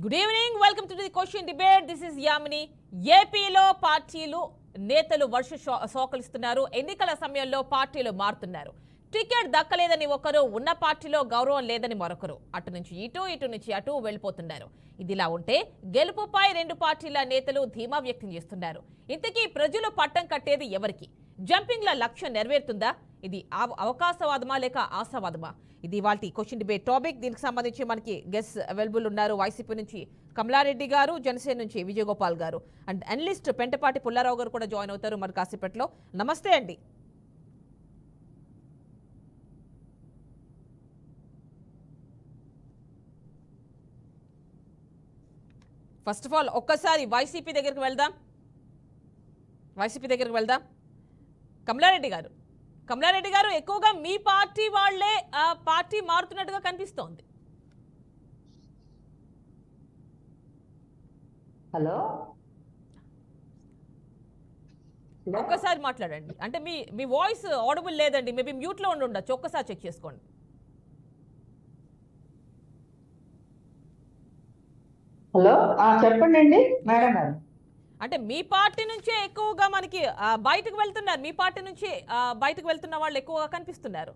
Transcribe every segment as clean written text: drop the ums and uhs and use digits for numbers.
Good evening, welcome to the question debate. This is Yamini. ఏపీలో పార్టీలు నేతలు సోకలిస్తున్నారు. ఎన్నికల సమయంలో పార్టీలు మారుతున్నారు. టికెట్ దక్కలేదని ఒకరు, ఉన్న పార్టీలో గౌరవం లేదని మరొకరు, అటు నుంచి ఇటు నుంచి అటు వెళ్ళిపోతున్నారు. ఇదిలా ఉంటే గెలుపుపై రెండు పార్టీల నేతలు ధీమా వ్యక్తం చేస్తున్నారు. ఇంతకీ ప్రజలు పట్టం కట్టేది ఎవరికి? జంపింగ్ల లక్ష్యం నెరవేరుతుందా? ఇది అవకాశవాదమా లేక ఆశావాదమా? ఇది వాటి క్వశ్చన్ డిబేట్ టాపిక్. దీనికి సంబంధించి మనకి గెస్ట్ అవైలబుల్ ఉన్నారు. వైసీపీ నుంచి కమలారెడ్డి గారు, జనసేన నుంచి విజయగోపాల్ గారు అండ్ అనలిస్ట్ పెంటపాటి పుల్లారావు గారు కూడా జాయిన్ అవుతారు మరి కాసేపట్లో. నమస్తే అండి. ఫస్ట్ ఆఫ్ ఆల్ ఒక్కసారి వైసీపీ దగ్గరికి వెళ్దాం. కమలారెడ్డి గారు ఎక్కువగా మీ పార్టీ వాళ్లే పార్టీ మారుతున్నట్టుగా కనిపిస్తోంది. హలో, ఒక్కసారి మాట్లాడండి. అంటే మీ వాయిస్ ఆడిబుల్ లేదండి. మేబీ మ్యూట్ లో ఉండొచ్చు. ఒక్కసారి చెక్ చేసుకోండి. హలో, చెప్పండి అండి మేడం గారు. అంటే మీ పార్టీ నుంచే ఎక్కువగా మనకి బయటకు వెళ్తున్నారు. మీ పార్టీ నుంచి బయటకు వెళ్తున్న వాళ్ళు ఎక్కువగా కనిపిస్తున్నారు.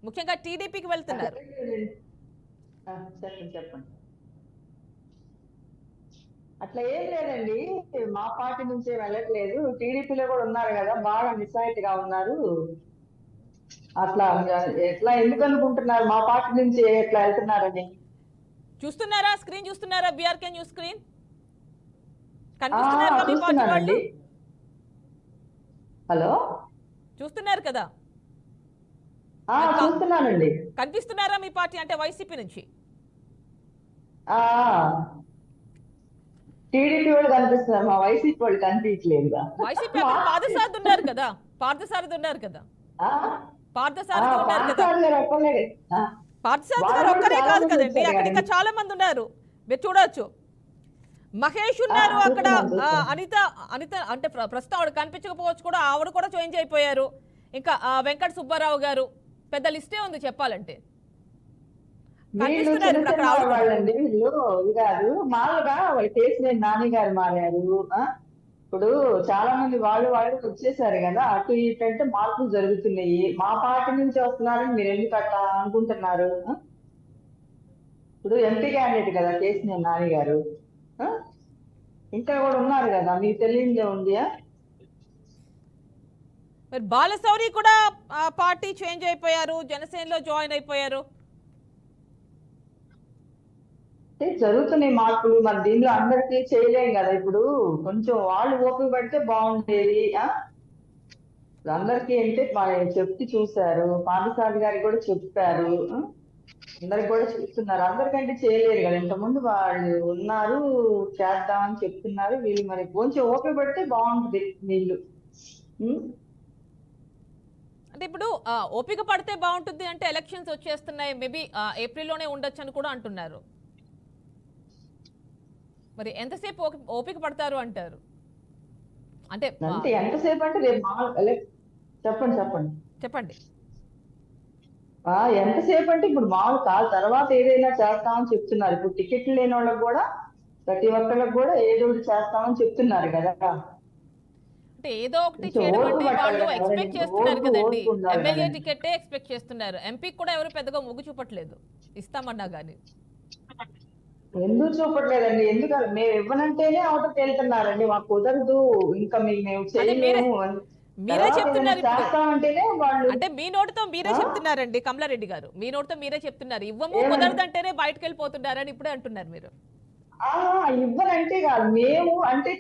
ముఖ్యంగా టీడీపీకి వెళ్తున్నారు. చెప్పండి. అట్లా ఏం లేదండి, మా పార్టీ నుంచే వెళ్ళట్లేదు. టీడీపీలో కూడా ఉన్నారు కదా, బాగా నిస్సాయితీగా ఉన్నారు. అట్లా ఎట్లా ఎందుకు అనుకుంటున్నారు మా పార్టీ నుంచి ఎట్లా వెళ్తున్నారని? చూస్తున్నారా? స్క్రీన్ చూస్తున్నారా? బీఆర్కే న్యూస్ స్క్రీన్ కనిపిస్తున్నారు మీ పార్టీ వాళ్ళు? హలో, చూస్తున్నారు కదా? చూస్తున్నానండి. కనిపిస్తున్నారా మీ పార్టీ అంటే వైసీపీ నుంచి? టీడీపీ వాళ్ళు కనిపిస్తున్నారు, మా వైసీపీ వాళ్ళు కనిపించలేదు. వైసీపీ పార్థసారథి ఉన్నారు కదా. పార్థసారథి గారు ఒక్కరే కాదు కదండి, అక్కడ ఇంకా చాలా మంది ఉన్నారు. మీరు చూడొచ్చు. మహేష్ ఉన్నారు అక్కడ. అనిత అంటే ప్రస్తుతం ఆవిడ కనిపించకపోవచ్చు కూడా, ఆవిడ కూడా చేంజ్ అయిపోయారు. ఇంకా వెంకట సుబ్బారావు గారు, పెద్ద లిస్టే ఉంది చెప్పాలంటే. వాళ్ళండి వీళ్ళు కాదు, మామూలుగా వాళ్ళు కేసీఆర్ నాని గారు మారారు. ఇప్పుడు చాలా మంది వాళ్ళు వచ్చేసారు కదా, అటు ఇటు అంటే మార్పులు జరుగుతున్నాయి. మా పార్టీ నుంచి వస్తున్నారని మీరు ఎందుకు అట్లా అనుకుంటున్నారు? ఇప్పుడు ఎంపీ క్యాండిడేట్ కదా కేసీఆర్ నాని గారు, ఇంకా కూడా ఉన్నారు కదా, మీకు తెలియదే ఉంది. మరి బాలశౌరి కూడా పార్టీ చేంజ్ అయిపోయారు, జనసేనలో జాయిన్ అయిపోయారు. జరుగుతున్నాయి మార్పులు, మరి దీనిలో అందరికీ చేయలేం కదా. ఇప్పుడు కొంచెం వాళ్ళు ఓపిక పడితే బాగుండేది. అందరికీ అంటే చెప్పి చూశారు, పార్థసారథి గారికి కూడా చెప్పారు, అందరికి కూడా చెప్తున్నారు. అందరికంటే చేయలేరు కదా, ఇంతకుముందు వాళ్ళు ఉన్నారు చేద్దామని చెప్తున్నారు. వీళ్ళు మరి కొంచెం ఓపిక పడితే బాగుంటుంది వీళ్ళు. అంటే ఇప్పుడు ఓపిక పడితే బాగుంటుంది అంటే ఎలక్షన్స్ వచ్చేస్తున్నాయి, మేబీ ఏప్రిల్లోనే ఉండొచ్చు అని కూడా అంటున్నారు. మరి ఎంతసేపు ఓపిక పడతారు అంటారు? అంటే ఎంతసేపు అంటే రేపు చెప్పండి. ఎంతసేపు అంటే ఇప్పుడు మామూలు కాదు, తర్వాత ఏదైనా చేస్తామని చెప్తున్నారు. ఇప్పుడు టికెట్లు లేని వాళ్ళకి కూడా, ప్రతి ఒక్కరికి కూడా ఏదో ఒకటి చేస్తామని చెప్తున్నారు కదా. అంటే ఏదో ఒకటి చేయడం అంటే వాళ్ళు ఎక్స్పెక్ట్ చేస్తున్నారు కదండి. ఎమ్మెల్యే టికెట్ ఎక్స్పెక్ట్ చేస్తున్నారు. ఎంపీకి కూడా ఎవరు పెద్దగా మొగ్గు చూపట్లేదు, ఇస్తామన్నా గానీ. ఎందుకు చూపట్లేదండి? ఎందుకు మేము ఇవ్వనంటేనే అవతల వెళ్తున్నారండి. మాకు కుదరదు, ఇంకా మేము చేయలేము, మీరే చెప్తున్నారు. చేస్తామంటేనే వాళ్ళు. అంటే మీ నోటితో మీరే చెప్తున్నారండి కమలారెడ్డి గారు, మీ నోటితో మీరే చెప్తున్నారు. ఇవ్వము కుదరదంటేనే బయటకు వెళ్ళిపోతున్నారని ఇప్పుడే అంటున్నారు మీరు. ఇవ్వనంటే కాదు, మేము అంటే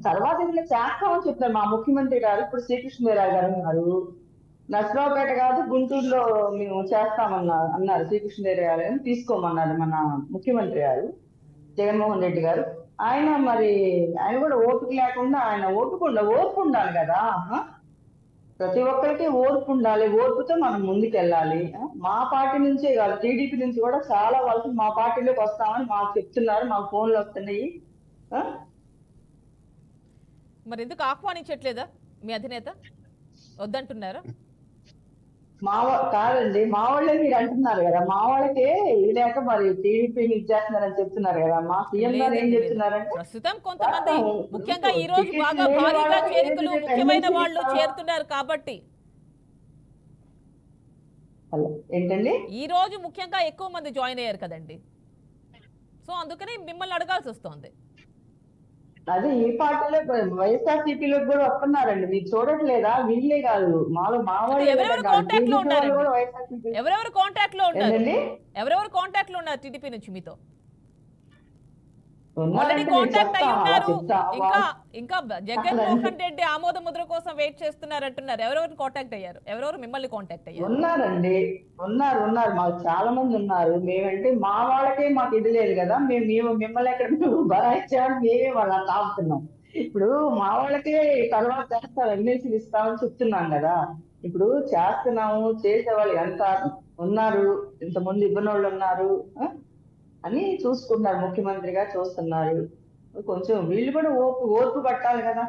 తర్వాత ఏదైనా చేస్తామని చెప్తున్నారు మా ముఖ్యమంత్రి గారు. ఇప్పుడు శ్రీకృష్ణదేవరాయ గారు ఉన్నారు, నర్సరావుపేట కాదు గుంటూరులో మేము అన్నారు. శ్రీకృష్ణదేవరాయ గారు తీసుకోమన్నారు మన ముఖ్యమంత్రి గారు జగన్మోహన్ రెడ్డి గారు. ఆయన కూడా ఓపిక లేకుండా, ఆయన ఓర్పు ఉండాలి కదా. ప్రతి ఒక్కరికి ఓర్పు ఉండాలి, ఓర్పుతో మనం ముందుకెళ్ళాలి. మా పార్టీ నుంచే కాదు, టీడీపీ నుంచి కూడా చాలా వరకు మా పార్టీలోకి వస్తామని మాకు చెప్తున్నారు, మాకు ఫోన్లు వస్తున్నాయి. మరి ఎందుకు ఆహ్వానించట్లేదా మీ అధినేత? వద్దంటున్నారా? కాదండి, మా వాళ్ళే మీరు అంటున్నారు కదా, మా వాళ్ళకే ఇది లేక మరి టీడీపీని ఇచ్చేస్తున్నారని చెప్తున్నారు కదా. మా సీఎం గారు ఏం లేదండి లేదు. చెప్తున్నారంటే ప్రస్తుతం కొంతమంది చేస్తాము, ముఖ్యంగా ఇప్పుడు ఈ రోజు టికెట్ బాగా లేని భారీగా వాళ్ళకి ఏదైతే చేరికలు రేపు ముఖ్యమైన ఎమ్మెల్సీలు వాళ్ళు ఇస్తామో. చేరుతున్నారు కాబట్టి హలో, ఏంటండి? ఈ రోజు ముఖ్యంగా ఎక్కువ మంది జాయిన్ అయ్యారు కదండి. సో అందుకని మిమ్మల్ని అడగాల్సి వస్తుంది. అదే ఈ పార్టీలో వైఎస్ఆర్సీపీలో కూడా వస్తున్నారండి, మీరు చూడట్లేదా? వీళ్ళే కాదు, మాలో మా అంటే వాళ్ళే ఎవరెవరు కాదు, కాంటాక్ట్ లో టీడీపీ వాళ్ళు ఉన్నారండి? కూడా వైఎస్ఆర్సీపీ. ఎవరెవరు కాంటాక్ట్ లో ఉన్నారు? ఏంటండి? ఎవరెవరు కాంటాక్ట్ లో ఉన్నారు టీడీపీ నుంచి మీతో? ఆల్రెడీ ఉన్నారంటే నేను కాంటాక్ట్ చెప్తా, అయి అలా ఉన్నారు. చెప్తా ఇంకా వాళ్ళు. ఇంకా జగన్మోహన్ రెడ్డి ఆమోద ముద్ర కోసం వెయిట్ చేస్తున్నారు అంటున్నారు. ఎవరెవరు కాంటాక్ట్ అయ్యారు? ఎవరెవరు మిమ్మల్ని కాంటాక్ట్ అయ్యారు? ఉన్నారండి, ఉన్నారు మాకు చాలా మంది ఉన్నారు. మేమంటే మా వాళ్ళకే మాకు ఇది లేదు కదా, మేము మిమ్మల్ని ఎక్కడ బరాయించామని మేమే వాళ్ళ తాగుతున్నాం. ఇప్పుడు మా వాళ్ళకే తర్వాత చేస్తారు, ఎమ్మెల్సీలు ఇస్తామని చెప్తున్నాం కదా. ఇప్పుడు చేస్తున్నాము, చేసేవాళ్ళు ఎంత ఉన్నారు, ఇంతమంది ఇవ్వని వాళ్ళు ఉన్నారు, ఆ? అని చూసుకున్నారు, ముఖ్యమంత్రిగా చూస్తున్నారు. కొంచెం వీళ్ళు కూడా ఓర్పు పట్టాలి కదా.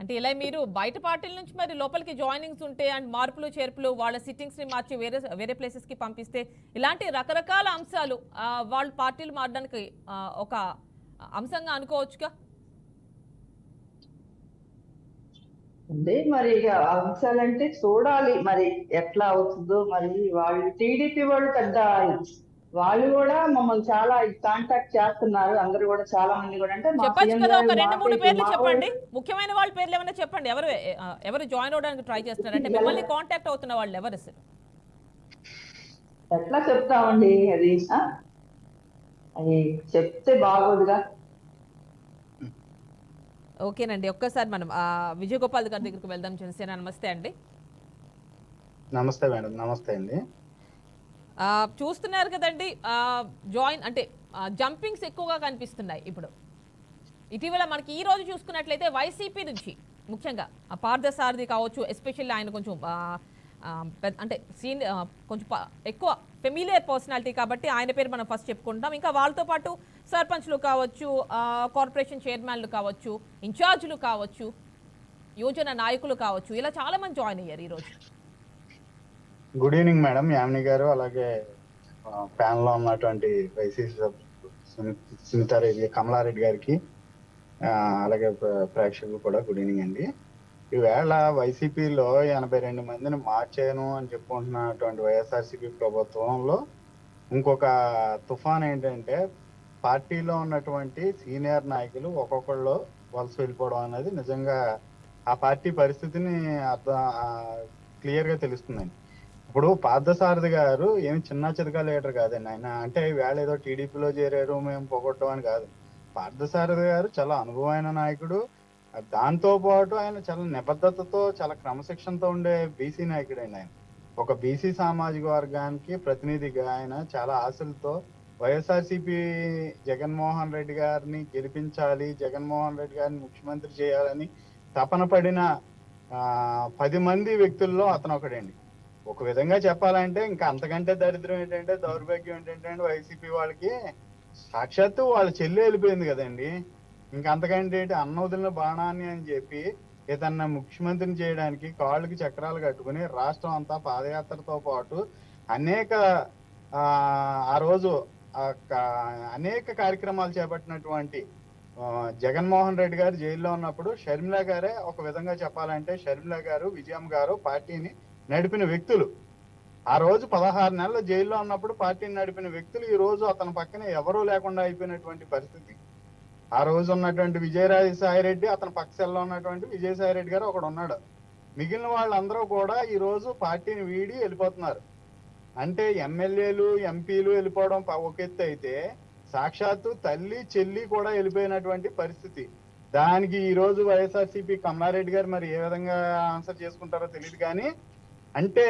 అంటే ఇలా మీరు బయట పార్టీల నుంచి మరి లోపలికి జాయినింగ్స్ ఉంటే అండ్ మార్పులు చేర్పులు వాళ్ళ సిట్టింగ్స్ ని మార్చి వేరే వేరే ప్లేసెస్ కి పంపిస్తే ఇలాంటి రకరకాల అంశాలు వాళ్ళు పార్టీలు మారడానికి ఒక అంశంగా అనుకోవచ్చుగా. అదే మరి ఇక అంశాలంటే చూడాలి మరి ఎట్లా అవుతుందో. మరి వాళ్ళు టీడీపీ వాళ్ళు పెద్ద, వాళ్ళు కూడా మమ్మల్ని చాలా కాంటాక్ట్ చేస్తున్నారు, అందరూ కూడా చాలా మంది కూడా. అంటే మా చెప్పొచ్చు సీఎం కదా, గారు ఒక రెండు మాకే మూడు ఇప్పుడు పేర్లు మా వాళ్ళు చెప్పండి, ముఖ్యమైన వాళ్ళ పేర్లు ఏమైనా చెప్పండి. ఎవరు ఎవరు జాయిన్ అవడానికి ట్రై చేస్తున్నారు అంటే మిమ్మల్ని కాంటాక్ట్ అవుతున్న వాళ్ళు ఎవరు అసలు? ఎట్లా చెప్తామండి అది, అది చెప్తే బాగోదుగా. ఓకేనండి, ఒక్కసారి మనం విజయగోపాల్ గారి దగ్గరికి వెళ్దాం. జనసేన నమస్తే అండి. నమస్తే మేడం. నమస్తే అండి. చూస్తున్నారు కదండి, జాయిన్ అంటే జంపింగ్స్ ఎక్కువగా కనిపిస్తున్నాయి ఇప్పుడు. ఇటీవల మనకి ఈ రోజు చూసుకున్నట్లయితే వైసీపీ నుంచి ముఖ్యంగా పార్థసారథి కావచ్చు, ఎస్పెషల్లీ ఆయన కొంచెం అంటే కొంచెం ఎక్కువ ఫెమిలియర్ పర్సనాలిటీ కాబట్టి ఆయన పేరు మనం ఫస్ట్ చెప్పుకుంటాం. ఇంకా వాళ్ళతో పాటు సర్పంచ్లు కావచ్చు, కార్పొరేషన్ చైర్మన్లు కావచ్చు, ఇన్ఛార్జీలు కావచ్చు, యువజన నాయకులు కావచ్చు, ఇలా చాలా మంది జాయిన్ అయ్యారు ఈరోజు. గుడ్ ఈవినింగ్ మేడం, యామిని గారు, అలాగే ప్యానల్ లో ఉన్నటువంటి వైసీపీ సునీతారెడ్డి, కమలారెడ్డి గారికి, అలాగే ప్రేక్షకులు కూడా గుడ్ ఈవినింగ్ అండి. ఈవేళ వైసీపీలో 82 మందిని మార్చాను అని చెప్పుకుంటున్నటువంటి వైఎస్ఆర్సీపీ ప్రభుత్వంలో ఇంకొక తుఫాన్ ఏంటంటే పార్టీలో ఉన్నటువంటి సీనియర్ నాయకులు ఒక్కొక్కళ్ళు వలస వెళ్ళిపోవడం అనేది నిజంగా ఆ పార్టీ పరిస్థితిని క్లియర్ గా తెలుస్తుందండి. ఇప్పుడు పార్థసారథి గారు ఏమి చిన్న చితకా లీడర్ కాదండి. ఆయన అంటే వేళ ఏదో టీడీపీలో చేరారు మేము పొగొట్టడం అని కాదు. పార్థసారథి గారు చాలా అనుభవమైన నాయకుడు. దాంతో పాటు ఆయన చాలా నిబద్ధతతో, చాలా క్రమశిక్షణతో ఉండే బీసీ నాయకుడు అండి. ఆయన ఒక బీసీ సామాజిక వర్గానికి ప్రతినిధిగా ఆయన చాలా ఆశలతో వైఎస్ఆర్సీపీ జగన్మోహన్ రెడ్డి గారిని గెలిపించాలి, జగన్మోహన్ రెడ్డి గారిని ముఖ్యమంత్రి చేయాలని తపన పడిన 10 మంది వ్యక్తుల్లో అతను ఒకడండి. ఒక విధంగా చెప్పాలంటే ఇంకా అంతకంటే దరిద్రం ఏంటంటే, దౌర్భాగ్యం ఏంటంటే వైసీపీ వాళ్ళకి సాక్షాత్తు వాళ్ళ చెల్లి వెళ్ళిపోయింది కదండి. ఇంకా అంతకంటే అన్న వదిలిన బాణాన్ని అని చెప్పి ఇతన్ని ముఖ్యమంత్రిని చేయడానికి కాళ్ళకి చక్రాలు కట్టుకుని రాష్ట్రం అంతా పాదయాత్రతో పాటు అనేక ఆ రోజు అనేక కార్యక్రమాలు చేపట్టినటువంటి జగన్మోహన్ రెడ్డి గారు జైల్లో ఉన్నప్పుడు షర్మిల గారే ఒక విధంగా చెప్పాలంటే, షర్మిల గారు, విజయమ్మ గారు పార్టీని నడిపిన వ్యక్తులు. ఆ రోజు 16 నెలలు జైల్లో ఉన్నప్పుడు పార్టీని నడిపిన వ్యక్తులు ఈ రోజు అతని పక్కన ఎవరూ లేకుండా అయిపోయినటువంటి పరిస్థితి. ఆ రోజు ఉన్నటువంటి విజయసాయి రెడ్డి, అతని పక్క సెల్లో ఉన్నటువంటి విజయసాయి రెడ్డి గారు ఒకడు ఉన్నాడు. మిగిలిన వాళ్ళందరూ కూడా ఈ రోజు పార్టీని వీడి వెళ్ళిపోతున్నారు. అంటే ఎమ్మెల్యేలు, ఎంపీలు వెళ్ళిపోవడం ఒక ఎత్తు అయితే, సాక్షాత్తు తల్లి, చెల్లి కూడా వెళ్ళిపోయినటువంటి పరిస్థితి. దానికి ఈ రోజు వైఎస్ఆర్సీపీ కమలారెడ్డి గారు మరి ఏ విధంగా ఆన్సర్ చేసుకుంటారో తెలియదు. కానీ అంటే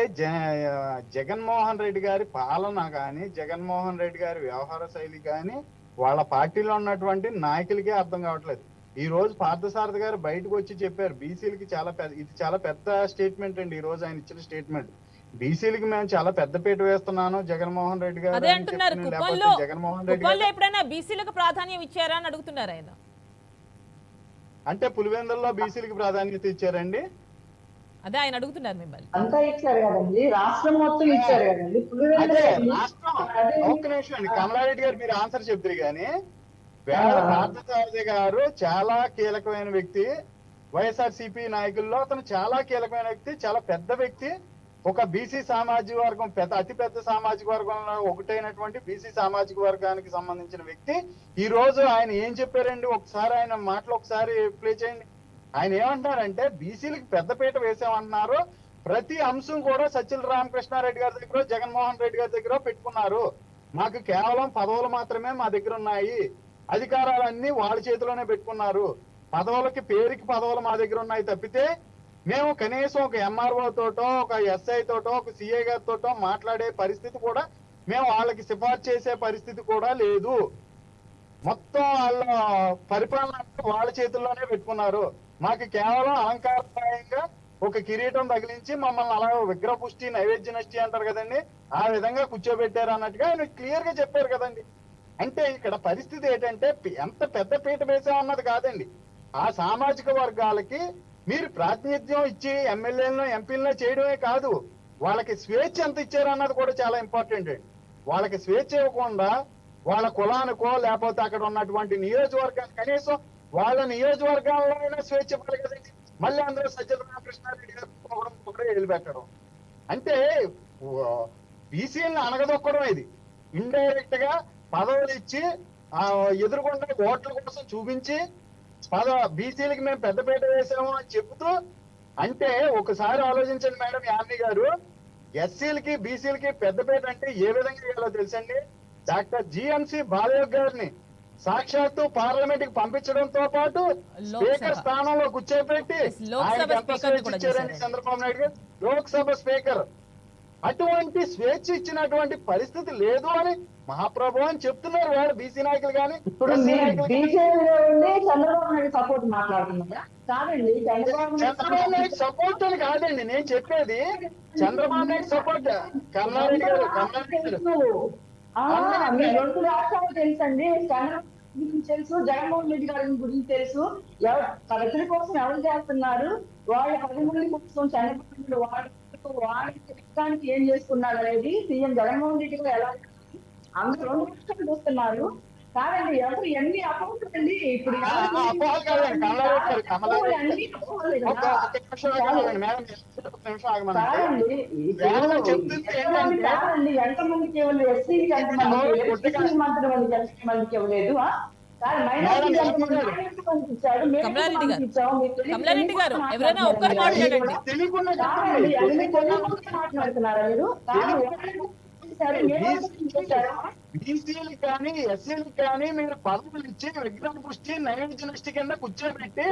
జగన్మోహన్ రెడ్డి గారి పాలన కానీ, జగన్మోహన్ రెడ్డి గారి వ్యవహార శైలి కానీ వాళ్ళ పార్టీలో ఉన్నటువంటి నాయకులకే అర్థం కావట్లేదు. ఈ రోజు పార్థసారథి గారు బయటకు వచ్చి చెప్పారు, బీసీలకి ఇది చాలా పెద్ద స్టేట్మెంట్ అండి. ఈ రోజు ఆయన ఇచ్చిన స్టేట్మెంట్, బీసీలకి మేము చాలా పెద్ద పీట వేస్తున్నాను జగన్మోహన్ రెడ్డి గారు. అదే అంటున్నారు, జగన్మోహన్ రెడ్డి గారు ఎప్పుడైనా బీసీలకు ప్రాధాన్యం ఇచ్చారా అని అడుగుతున్నారు ఆయన. అంటే పులివెందుల్లో బీసీలకి ప్రాధాన్యత ఇచ్చారండి. అదే ఆయన అడుగుతున్నారు మిమ్మల్ని. అంతా ఇచ్చారు కదండి, రాష్ట్రం మొత్తం ఇచ్చారు కదండి. అదే రాష్ట్రం ఒక్క నిమిషం అండి, కమలారెడ్డి గారు మీరు ఆన్సర్ చెప్తారు కానీ వేళ పార్థసారథి గారు చాలా కీలకమైన వ్యక్తి, వైఎస్ఆర్సీపీ నాయకుల్లో అతను చాలా కీలకమైన వ్యక్తి, చాలా పెద్ద వ్యక్తి. ఒక బీసీ సామాజిక వర్గం అతి పెద్ద సామాజిక వర్గంలో ఒకటైనటువంటి బీసీ సామాజిక వర్గానికి సంబంధించిన వ్యక్తి. ఈ రోజు ఆయన ఏం చెప్పారండి, ఒకసారి ఆయన మాటలు ఒకసారి ప్లే చేయండి. ఆయన ఏమంటున్నారంటే బీసీలకు పెద్దపీట వేసామన్నారు, ప్రతి అంశం కూడా సజ్జల రామకృష్ణారెడ్డి గారి దగ్గర జగన్మోహన్ రెడ్డి గారి దగ్గర పెట్టుకున్నారు, మాకు కేవలం పదవులు మాత్రమే మా దగ్గర ఉన్నాయి, అధికారాలన్నీ వాళ్ళ చేతిలోనే పెట్టుకున్నారు, పదవులకి పేరుకి పదవులు మా దగ్గర ఉన్నాయి తప్పితే మేము కనీసం ఒక ఎంఆర్ఓ తోటో ఒక ఎస్ఐ తోటో ఒక సిఐ గారితోటో మాట్లాడే పరిస్థితి కూడా, మేము వాళ్ళకి సిఫార్సు చేసే పరిస్థితి కూడా లేదు, మొత్తం వాళ్ళ పరిపాలన వాళ్ళ చేతుల్లోనే పెట్టుకున్నారు, మాకు కేవలం అలంకారప్రాయంగా ఒక కిరీటం తగిలించి మమ్మల్ని అలా విగ్రహ పుష్టి నైవేద్య నష్టి అంటారు కదండి, ఆ విధంగా కూర్చోబెట్టారు అన్నట్టుగా ఆయన క్లియర్ గా చెప్పారు కదండి. అంటే ఇక్కడ పరిస్థితి ఏంటంటే ఎంత పెద్ద పీట వేసామన్నది కాదండి, ఆ సామాజిక వర్గాలకి మీరు ప్రాతినిధ్యం ఇచ్చి ఎమ్మెల్యేలను ఎంపీలను చేయడమే కాదు, వాళ్ళకి స్వేచ్ఛ ఎంత ఇచ్చారు అన్నది కూడా చాలా ఇంపార్టెంట్ అండి. వాళ్ళకి స్వేచ్ఛ ఇవ్వకుండా వాళ్ళ కులానికో లేకపోతే అక్కడ ఉన్నటువంటి నియోజకవర్గానికి కనీసం వాళ్ళ నియోజకవర్గాల్లో అయినా స్వేచ్ఛ ఇవ్వాలి కదండి. మళ్ళీ అందరూ సజ్జల రామకృష్ణారెడ్డి గారు ఒకటే వదిలిపెట్టడం అంటే బీసీలను అనగదొక్కడం. ఇది ఇండైరెక్ట్ గా పదవులు ఇచ్చి ఎదురుకుండా ఓట్ల కోసం చూపించి బీసీలకి మేము పెద్దపీట వేసాము అని చెబుతూ, అంటే ఒకసారి ఆలోచించండి మేడం యామిని గారు, ఎస్సీలకి బీసీలకి పెద్దపీట అంటే ఏ విధంగా చేయాలో తెలుసండి. డాక్టర్ జిఎంసి బాలయోగ్ గారిని సాక్షాత్తు పార్లమెంట్ కి పంపించడంతో పాటు స్పీకర్ స్థానంలో కూర్చోబెట్టి ఆయనకి ఎంత స్వేచ్ఛ ఇచ్చారండి చంద్రబాబు నాయుడు గారు, లోక్సభ స్పీకర్. అటువంటి స్వేచ్ఛ ఇచ్చినటువంటి పరిస్థితి లేదు అని మహాప్రభు అని చెప్తున్నారు వాళ్ళు బీసీ నాయకులు. కానీ ఇప్పుడు బీజేపీలో ఉండి చంద్రబాబు నాయుడు సపోర్ట్ మాట్లాడుతున్నారా? కాదండి, చంద్రబాబు నాయుడు సపోర్ట్ అని కాదండి నేను చెప్పేది, చంద్రబాబు నాయుడు సపోర్ట్ కమలారెడ్డి గారు మీ రెండు రాష్ట్రాలు తెలుసండి, చంద్రబాబు గురించి తెలుసు, జగన్మోహన్ రెడ్డి గారి గురించి తెలుసు, ప్రజల కోసం ఎవరు చేస్తున్నారు, వాళ్ళ 10 మంది కోసం చంద్రబాబు వాళ్ళకి ఏం చేసుకున్నారు అనేది సీఎం జగన్మోహన్ రెడ్డి గారు ఎలా అందరూ 2 రాష్ట్రాలు చూస్తున్నారు. కాదండి, ఎవరు ఎన్ని అపోహలు అండి ఇప్పుడు. కాదండి, ఎంతమందికి ఇవ్వలేదు, ఎస్సీకి ఎంతమందికి, మందికి ఇవ్వలేదు, కమలారెడ్డి గారు ఎవరైనా ఒక్కరు మాట్లాడండి. మాట్లాడుతున్నారా మీరు? బీసీలు కానీ ఎస్సీలు కానీ మీరు పదవులు ఇచ్చి విగ్రహ పుష్టి నైవేద్య నష్టి కింద కూర్చోబెట్టి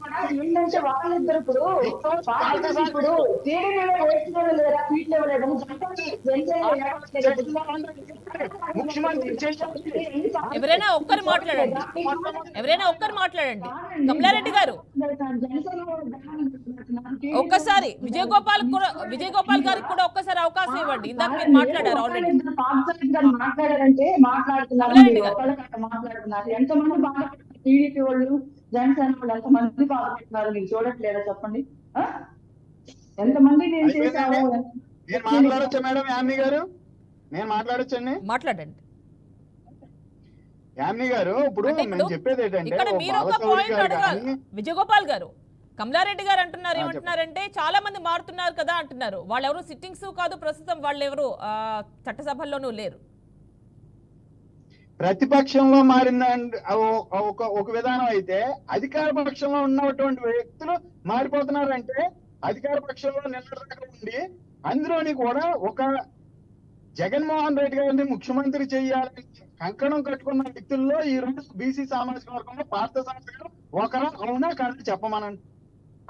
ఏంటంటే వాళ్ళిద్దరు ఇప్పుడు ముఖ్యమంత్రి ఎవరైనా ఒక్కరు మాట్లాడండి, ఎవరైనా ఒక్కరు మాట్లాడండి. కమలారెడ్డి గారు ఒక్కసారి విజయగోపాల్ గారికి కూడా ఒక్కసారి అవకాశం ఇవ్వండి. ఇందాక మీరు మాట్లాడారు ఆల్రెడీ. మాట్లాడారంటే మాట్లాడుతున్నారు, ఎంతమంది బాధపడుతున్నారు, టీడీపీ వాళ్ళు జనసేన వాళ్ళు ఎంతమంది బాధపడుతున్నారు మీరు చూడట్లేదా చెప్పండి? ఎంతమంది నేను చేశాను. నేను మాట్లాడొచ్చా మేడం యామిని గారు? నేను మాట్లాడొచ్చండి, మాట్లాడండి యామిని గారు. ఇప్పుడు నేను చెప్పేది ఏంటంటే ఇక్కడ మీరు ఒక పాయింట్ అడగాలి. విజయగోపాల్ గారు, కమలారెడ్డి గారు అంటున్నారు ఏమంటున్నారంటే చాలా మంది మారుతున్నారు కదా అంటున్నారు. వాళ్ళు ఎవరు సిట్టింగ్స్ కాదు, ప్రస్తుతం వాళ్ళు ఎవరు చట్టసభల్లోనూ లేరు. ప్రతిపక్షంలో మారిన ఒక విధానం అయితే అధికార పక్షంలో ఉన్నటువంటి వ్యక్తులు మారిపోతున్నారంటే, అధికార పక్షంలో నిలబడక ఉండి అందులోని కూడా ఒక జగన్మోహన్ రెడ్డి గారిని ముఖ్యమంత్రి చేయాలని కంకణం కట్టుకున్న వ్యక్తుల్లో ఈ రోజు బీసీ సామాజిక వర్గంలో పార్థసారథి గారు ఒకరు అవునా కానీ చెప్పమనండి,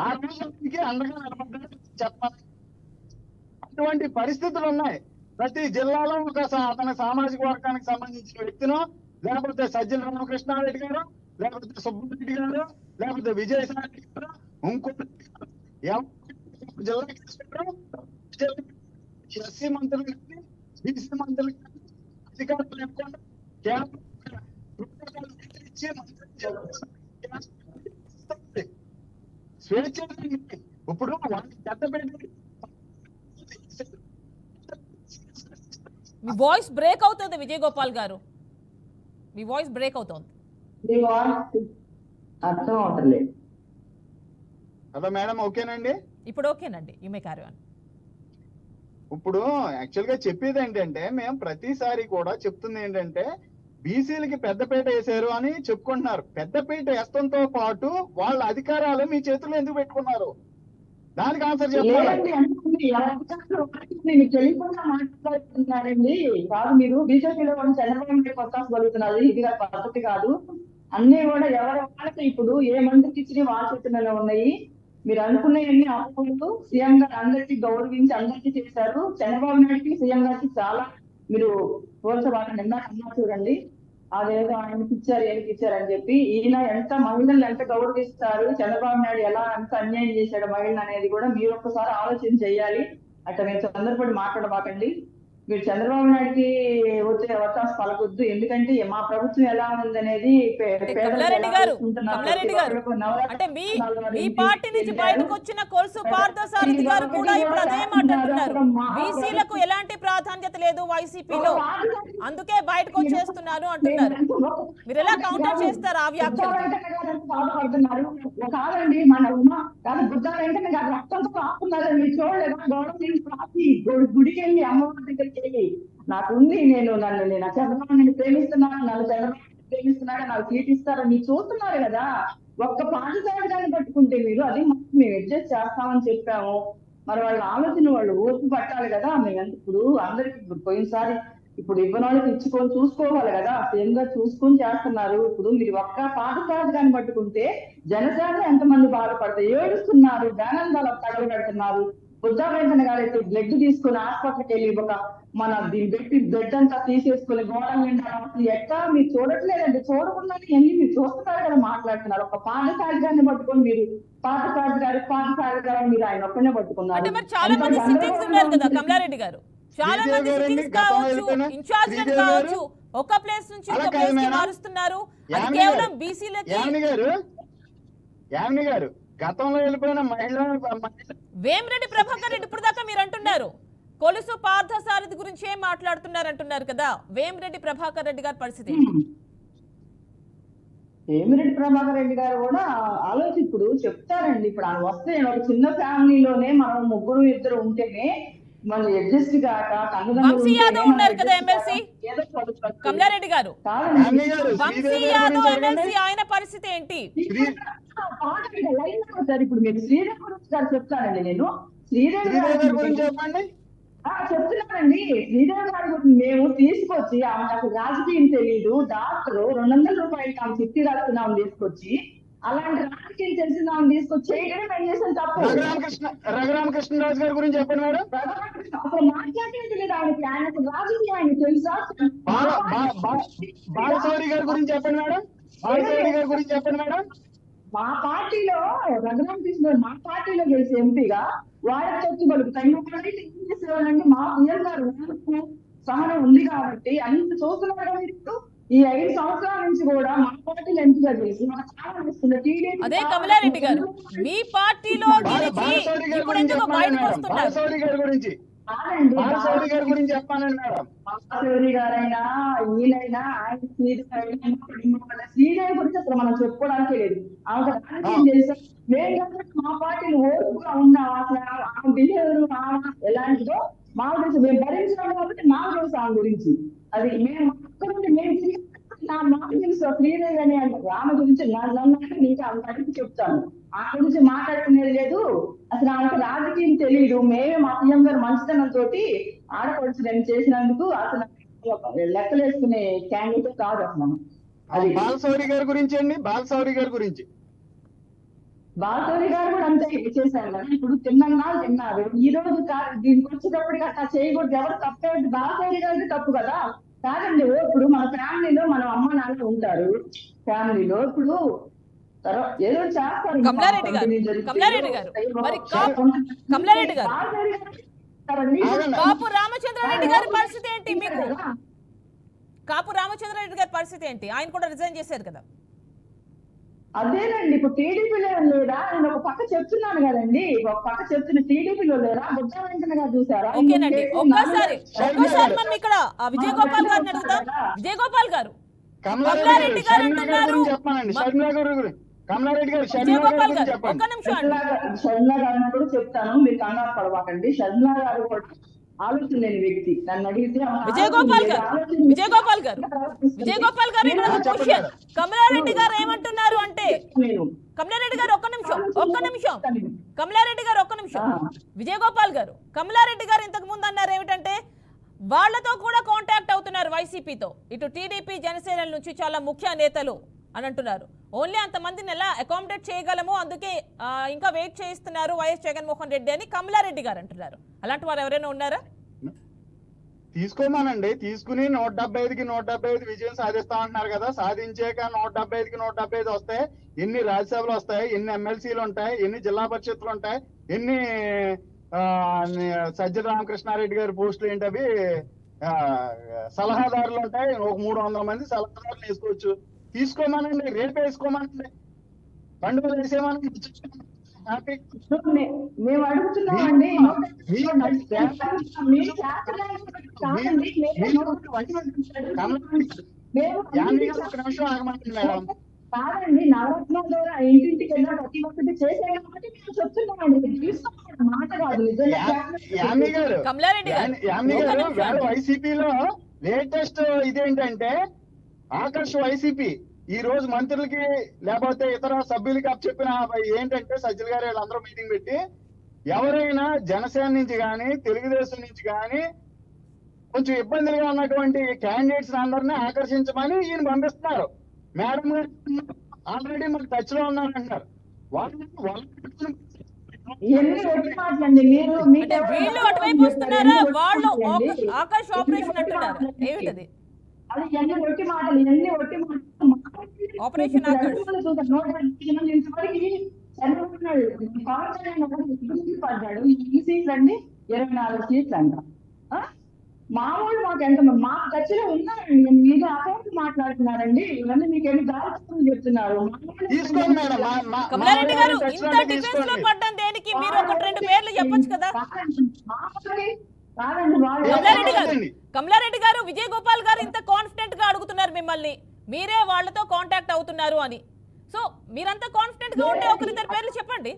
ఆ రోజుకి అండగా నిలబడ్డారు చెప్పమని. అటువంటి పరిస్థితులు ఉన్నాయి. ప్రతి జిల్లాలో ఒక అతని సామాజిక వర్గానికి సంబంధించిన వ్యక్తినో, లేకపోతే సజ్జల రామకృష్ణారెడ్డి గారు, లేకపోతే సుబ్బారెడ్డి గారు, లేకపోతే విజయసాయి రెడ్డి గారు, ఇంకొక జిల్లా ఎస్సీ మంత్రులు కానీ బీసీ మంత్రులు కానీ అధికారులు లేకుండా కేవలం ప్రోటోకాల్ ఇచ్చి స్వేచ్ఛ ఇప్పుడు వాళ్ళకి చెత్త మీ వాయిస్ బ్రేక్ అవుతుంది విజయ్ గోపాల్ గారు, మీ వాయిస్ బ్రేక్ అవుతుంది. అర్థం అవట్లేదు. హలో మేడం, ఓకేనండి? ఇప్పుడు ఓకేనండి, యు మే క్యారీ ఆన్. ఇప్పుడు యాక్చువల్ గా చెప్పేది ఏంటంటే, మేము ప్రతిసారి కూడా చెప్తుంది ఏంటంటే బీసీలకి పెద్దపీట వేసారు అని చెప్పుకుంటున్నారు. పెద్దపీట వేస్తంతో పాటు వాళ్ళ అధికారాలు మీ చేతుల్లో ఎందుకు పెట్టుకున్నారు? దానికి ఆన్సర్ చెప్పాలి. నేను తెలియకుండా మాట్లాడుతున్నారండి. కాదు, మీరు బీజేపీలో ఉన్న చంద్రబాబు నాయుడు కొత్త కలుగుతున్నారు. ఇది పద్ధతి కాదు. అన్ని కూడా ఎవరి వాళ్ళకి ఇప్పుడు ఏ మందికి ఇచ్చిన వాళ్ళ చేతుల్లో ఉన్నాయి. మీరు అనుకునేవన్నీ అప్పుడు సీఎం గారు అందరికీ గౌరవించి అందరికీ చేశారు. చంద్రబాబు నాయుడుకి సీఎం గారికి చాలా మీరు పోల్చబాటు ఇందాక అన్నారు చూడండి, అదేదో ఆయనకి ఇచ్చారు ఏమికి ఇచ్చారు అని చెప్పి. ఈయన ఎంత మహిళలు ఎంత గౌరవిస్తారు, చంద్రబాబు నాయుడు ఎలా ఎంత అన్యాయం చేశాడు మహిళలు అనేది కూడా మీరు ఒక్కసారి ఆలోచన చేయాలి. అట్లా మీరు తొందరపడి మాట్లాడబాకండి. మీరు చంద్రబాబు నాయుడుకి వచ్చే అవకాశం పలకొద్దు. ఎందుకంటే మా ప్రభుత్వం ఎలా ఉందనేది కమలారెడ్డి గారు అంటే మీ పార్టీ నుంచి బయటకు వచ్చిన కొలుసు పార్థసారథి గారు కూడా ఇప్పుడు అదే మాట్లాడుతున్నారు. బీసీలకు ఎలాంటి ప్రాధాన్యత లేదు వైసీపీలో, అందుకే బయటకు వచ్చేస్తున్నారు అంటున్నారు. మీరు ఎలా కౌంటర్ చేస్తారు ఆ వ్యాఖ్యలు? కాదండి, మన కాదు బుద్ధ వెంటనే కాదు రక్తంతో ఆపుతున్నారు. మీరు చూడలేదా? గవర్నమెంట్ గుడికి వెళ్ళి అమ్మవారి దగ్గరికి వెళ్ళి నాకుంది, నేను చంద్రబాబు నేను ప్రేమిస్తున్నాను, నన్ను చంద్రబాబు ప్రేమిస్తున్నాడు, నాకు సీట్ ఇస్తారని మీరు చూస్తున్నారు కదా. ఒక్క పాఠశాలని పట్టుకుంటే మీరు అది మేము అడ్జస్ట్ చేస్తామని చెప్పాము. మరి వాళ్ళ ఆలోచన వాళ్ళు ఓర్పు పట్టాలి కదా. మేము ఇప్పుడు అందరికి పోయినసారి ఇప్పుడు ఇవ్వని వాళ్ళకి ఇచ్చుకొని చూసుకోవాలి కదా. సేమ్ గా చూసుకొని చేస్తున్నారు. ఇప్పుడు మీరు ఒక్క పాఠశాలని పట్టుకుంటే జనసేన ఎంతమంది బాధపడతారు, ఏడుస్తున్నారు, జ్ఞానందాలు తగలు పెడుతున్నారు. బుద్ధా వెంకన్న గారు అయితే బ్లడ్ తీసుకుని హాస్పిటల్కి వెళ్ళి ఒక మన పెట్టి బ్లడ్ అంతా తీసేసుకుని గోడ నిండా ఎట్లా మీరు చూడట్లేదండి. చూడకుండా అన్ని మీరు చూస్తున్నారు కదా, మాట్లాడుతున్నారు. ఒక పాఠశాల గారిని పట్టుకొని మీరు పాఠశాల గారు మీరు ఆయన ఒక్కనే పట్టుకున్నారు. చాలా మంది సిట్టింగ్స్ ఉన్నారు కదా కమలారెడ్డి గారు, చాలా మంది సిట్టింగ్స్ కావచ్చు, ఇన్ఛార్జ్ కావచ్చు, ఒక ప్లేస్ నుంచి ఇంకో ప్లేస్ కి మారుస్తున్నారు. అది కేవలం బీసీలకి. యామిని గారు గతంలో వెళ్ళిపోయిన మహిళ వేమిరెడ్డి ప్రభాకర్ రెడ్డి ఇప్పుడు దాకా మీరు అంటున్నారు కొలుసు పార్థసారథి గురించి ఏం మాట్లాడుతున్నారు అంటున్నారు కదా. వేమిరెడ్డి ప్రభాకర్ రెడ్డి గారి పరిస్థితి వేమిరెడ్డి ప్రభాకర్ రెడ్డి గారు కూడా ఆలోచి ఇప్పుడు చెప్తారండి. ఇప్పుడు ఆయన వస్తే ఒక చిన్న ఫ్యామిలీలోనే మనం ముగ్గురు ఇద్దరు ఉంటేనే మన అడ్జస్ట్ కాక వంశీ యాదవ్ ఉన్నారు కదా ఎమ్మెల్సీ కమలారెడ్డి గారు, వంశీ యాదవ్ ఎమ్మెల్సీ, ఆయన పరిస్థితి ఏంటి? ఇప్పుడు మీరు శ్రీదేవి గురించి గారు చెప్తానండి. నేను శ్రీదేవి గురించి చెప్తున్నానండి. శ్రీదేవి గారి గురించి మేము తీసుకొచ్చి ఆమె నాకు రాజకీయం తెలియదు, డాక్టర్ 200 రూపాయలకి ఆమె చిట్టి రాస్తున్నాం తీసుకొచ్చి, అలాంటి రాజకీయం తెలిసిన ఆమె తీసుకొచ్చి చేయడం ఏం చేసాను తప్పు. రఘురామకృష్ణరాజు గారి గురించి చెప్పండి మేడం. అసలు మాట్లాడేది తెలియదు ఆయనకి, ఆయనకు రాజకీయం ఆయన తెలుసా? బాలశౌరి గారి గురించి చెప్పండి మేడం. బాలశౌరి గారి గురించి చెప్పండి మేడం. మా పార్టీలో రఘురామకృష్ణ మా పార్టీలో గెలిచి ఎంపీగా వాళ్ళకి చర్చ పలుకుతాయి. మా పిఎం గారు సహనం ఉంది కాబట్టి అంత చూస్తున్నారు. మీరు ఈ 5 సంవత్సరాల నుంచి కూడా మా పార్టీలో ఎంపీగా గెలిచి మాకు చాలా వస్తుంది. అదే కమలారెడ్డి గారు మీ పార్టీలో ఇప్పుడు ఎందుకు బయటకు వస్తున్నారు? బాలశౌరి గారి గురించి చెప్పానండి మేడం. బాలశౌరి గారైనా వీళ్ళైనా ఆయన శ్రీదేవి గురించి అసలు మనం చెప్పుకోవడానికి లేదు. ఆమె రాజకీయం చేసా మేము మా పార్టీలు ఓర్పుగా ఉన్నాం. అసలు ఆమె బిహేవియర్ ఎలాంటిదో మాకు తెలుసు. మేము భరించాం కాబట్టి మాకు తెలుసు ఆమె గురించి. అది మేము మాకు తెలుసు శ్రీదేవి అని ఆమె గురించి నన్ను ఇంకా అడిగి చెప్తాను. ఆ గురించి మాట్లాడుకునేది లేదు. అసలు ఆమెకు రాజకీయం తెలియదు. మేమే మా సీఎం గారు మంచితనంతో ఆడపడుచు చేసినందుకు అసలు లెక్కలేసుకునే క్యాండిడేట్ కాదు అసలు. అది బాలశౌరి గారి గురించి అండి. బాలశౌరి గారి గురించి బాలశౌరి గారు కూడా అంతే చేశారు కదా. ఇప్పుడు తిన్నారు ఈ రోజు దీనికి వచ్చేటప్పటికి అట్లా చేయకూడదు. ఎవరు తప్పే బాలశౌరి గారికి తప్పు కదా. కాదండి, ఇప్పుడు మన ఫ్యామిలీలో మన అమ్మ నాన్న ఉంటారు. ఫ్యామిలీలో ఇప్పుడు ఏదో చేస్తారు. కమలారెడ్డి గారు కాపు రామచంద్రారెడ్డి గారి పరిస్థితి ఏంటి? మీకు కాపు రామచంద్రారెడ్డి గారి పరిస్థితి ఏంటి? ఆయన కూడా రిజైన్ చేశారు కదా. అదేనండి ఇప్పుడు టీడీపీలో లేదా, నేను ఒక పక్క చెప్తున్నాను కదండి, ఒక పక్క చెప్తున్న టీడీపీలో లేరా, బుద్ధ వెంకన్న గారు చూసారా? ఓకేనండి, ఒక్కసారి మనం ఇక్కడ విజయ్ గోపాల్ గారిని అడుగుతాం. విజయ్ గోపాల్ గారు, కమలారెడ్డి గారు అంటున్నారు. విజయ్ గోపాల్ గారు ఒక్క నిమిషం అండి. షర్మిలా గారిని కూడా చెప్తాను, మీరు కంగారు పడవాకండి. షర్మిలా గారు కూడా ఆలోచన లేని వ్యక్తి. నన్ను అడిగితే విజయ్ గోపాల్ గారు ఇక్కడ క్వశ్చన్, కమలారెడ్డి గారు ఏమంటున్నారు అంటే, కమలారెడ్డి గారు ఒక్క నిమిషం విజయ్ గోపాల్ గారు, కమలారెడ్డి గారు ఇంతకు ముందు అన్నారు ఏమిటంటే వాళ్లతో కూడా కాంటాక్ట్ అవుతున్నారు వైసీపీతో, ఇటు టీడీపీ జనసేన నుంచి చాలా ముఖ్య నేతలు అని అంటున్నారు. ఓన్లీ అంతమందిని ఎలా అకామిడేట్ చేయగలము, అందుకే ఇంకా వెయిట్ చేయిస్తున్నారు వైఎస్ జగన్మోహన్ రెడ్డి అని కమలారెడ్డి గారు అంటున్నారు. అలాంటి వారు ఎవరైనా ఉన్నారా? తీసుకోమానండి, తీసుకుని 175కి 175 విజయం సాధిస్తామంటున్నారు కదా. సాధించాక 175కి 175 వస్తాయి. ఎన్ని రాజ్యసభలు వస్తాయి, ఎన్ని ఎమ్మెల్సీలు ఉంటాయి, ఎన్ని జిల్లా పరిషత్తులు ఉంటాయి, ఎన్ని సజ్జల రామకృష్ణారెడ్డి గారి పోస్టులు ఏంటి, అవి సలహాదారులు ఉంటాయి. ఒక 300 మంది సలహాదారులు వేసుకోవచ్చు. తీసుకోమానండి, రేపు వేసుకోమానండి, పండుగలు వేసేమానండి. మేము అడుగుతున్నామండి. కాదండి, నవరత్నాల ద్వారా ఇంటింటికి వెళ్ళిన ప్రతి ఒక్కటి చేసే కాబట్టి మేము చెప్తున్నామండి. తీసుకోండి, మాట కాదు. వైసీపీలో లేటెస్ట్ ఇదేంటంటే ఆకర్ష్ వైసీపీ ఈ రోజు మంత్రులకి లేకపోతే ఇతర సభ్యులకి చెప్పిన ఏంటంటే, సజ్జల గారు వీళ్ళందరూ మీటింగ్ పెట్టి ఎవరైనా జనసేన నుంచి కానీ తెలుగుదేశం నుంచి కానీ కొంచెం ఇబ్బందులుగా ఉన్నటువంటి క్యాండిడేట్స్ అందరినీ ఆకర్షించమని ఈయన పంపిస్తున్నారు. మేడం గారు ఆల్రెడీ మనకు టచ్ లో ఉన్నారంటారు. వీళ్ళు అటువైపు వస్తున్నారా, వాళ్ళు ఆకాశ్ ఆపరేషన్ అంటున్నారు. ఏమిటది అది ఎన్ని ఒట్టి మాటలు, ఎన్ని ఒట్టి మాటలు. ఆపరేషన్ ఆకాశ్ పడ్డాడు. ఈ సీట్లు అండి 24 సీట్లు అంట. మా వాళ్ళు మాకు ఎంత, మాకు ఖచ్చితంగా ఉన్నారండి. మీరు అకౌంట్ మాట్లాడుతున్నారండి, ఇవన్నీ మీకు ఎన్ని దారులు చెప్తున్నారు. కమలారెడ్డి గారు ఇంత డిఫెన్స్ లో పడ్డం దేనికి? మీరు ఒక 2 పేర్లు చెప్పొచ్చు కదా. కమలారెడ్డి గారు, విజయ్ గోపాల్ గారు ఇంత కాన్ఫిడెంట్ గా అడుగుతున్నారు మిమ్మల్ని, మీరే వాళ్ళతో కాంటాక్ట్ అవుతున్నారు అని. సో మీరంతా కాన్ఫిడెంట్ గా ఉంటే ఒకరిద్దరు పేర్లు చెప్పండి.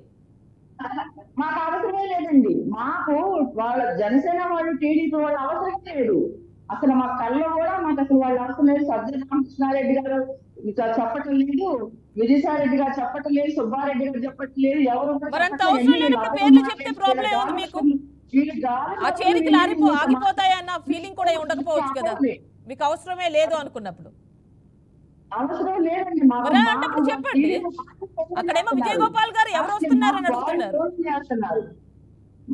మాకు అవసరమే లేదండి. మాకు వాళ్ళ జనసేన వాళ్ళు, టీడీపీ వాళ్ళు అవసరం లేదు అసలు. మా కళ్ళలో కూడా మాకు అసలు వాళ్ళు అవసరం లేదు. సజ్జల రామకృష్ణారెడ్డి గారు చెప్పటం లేదు, విజయసాయిరెడ్డి గారు చెప్పటం లేదు, సుబ్బారెడ్డి గారు చెప్పటం లేదు. ఎవరు పేర్లు చెప్తే ప్రాబ్లం ఏముంది మీకు? ఆ చేరికలు ఆగిపోతాయన్న ఫీలింగ్ కూడా ఉండకపోవచ్చు కదా, మీకు అవసరమే లేదు అనుకున్నప్పుడు. అవసరం లేదండి. చెప్పండి. అక్కడేమో విజయ్ గోపాల్ గారు ఎవరు వస్తున్నారని అడుగుతున్నారు.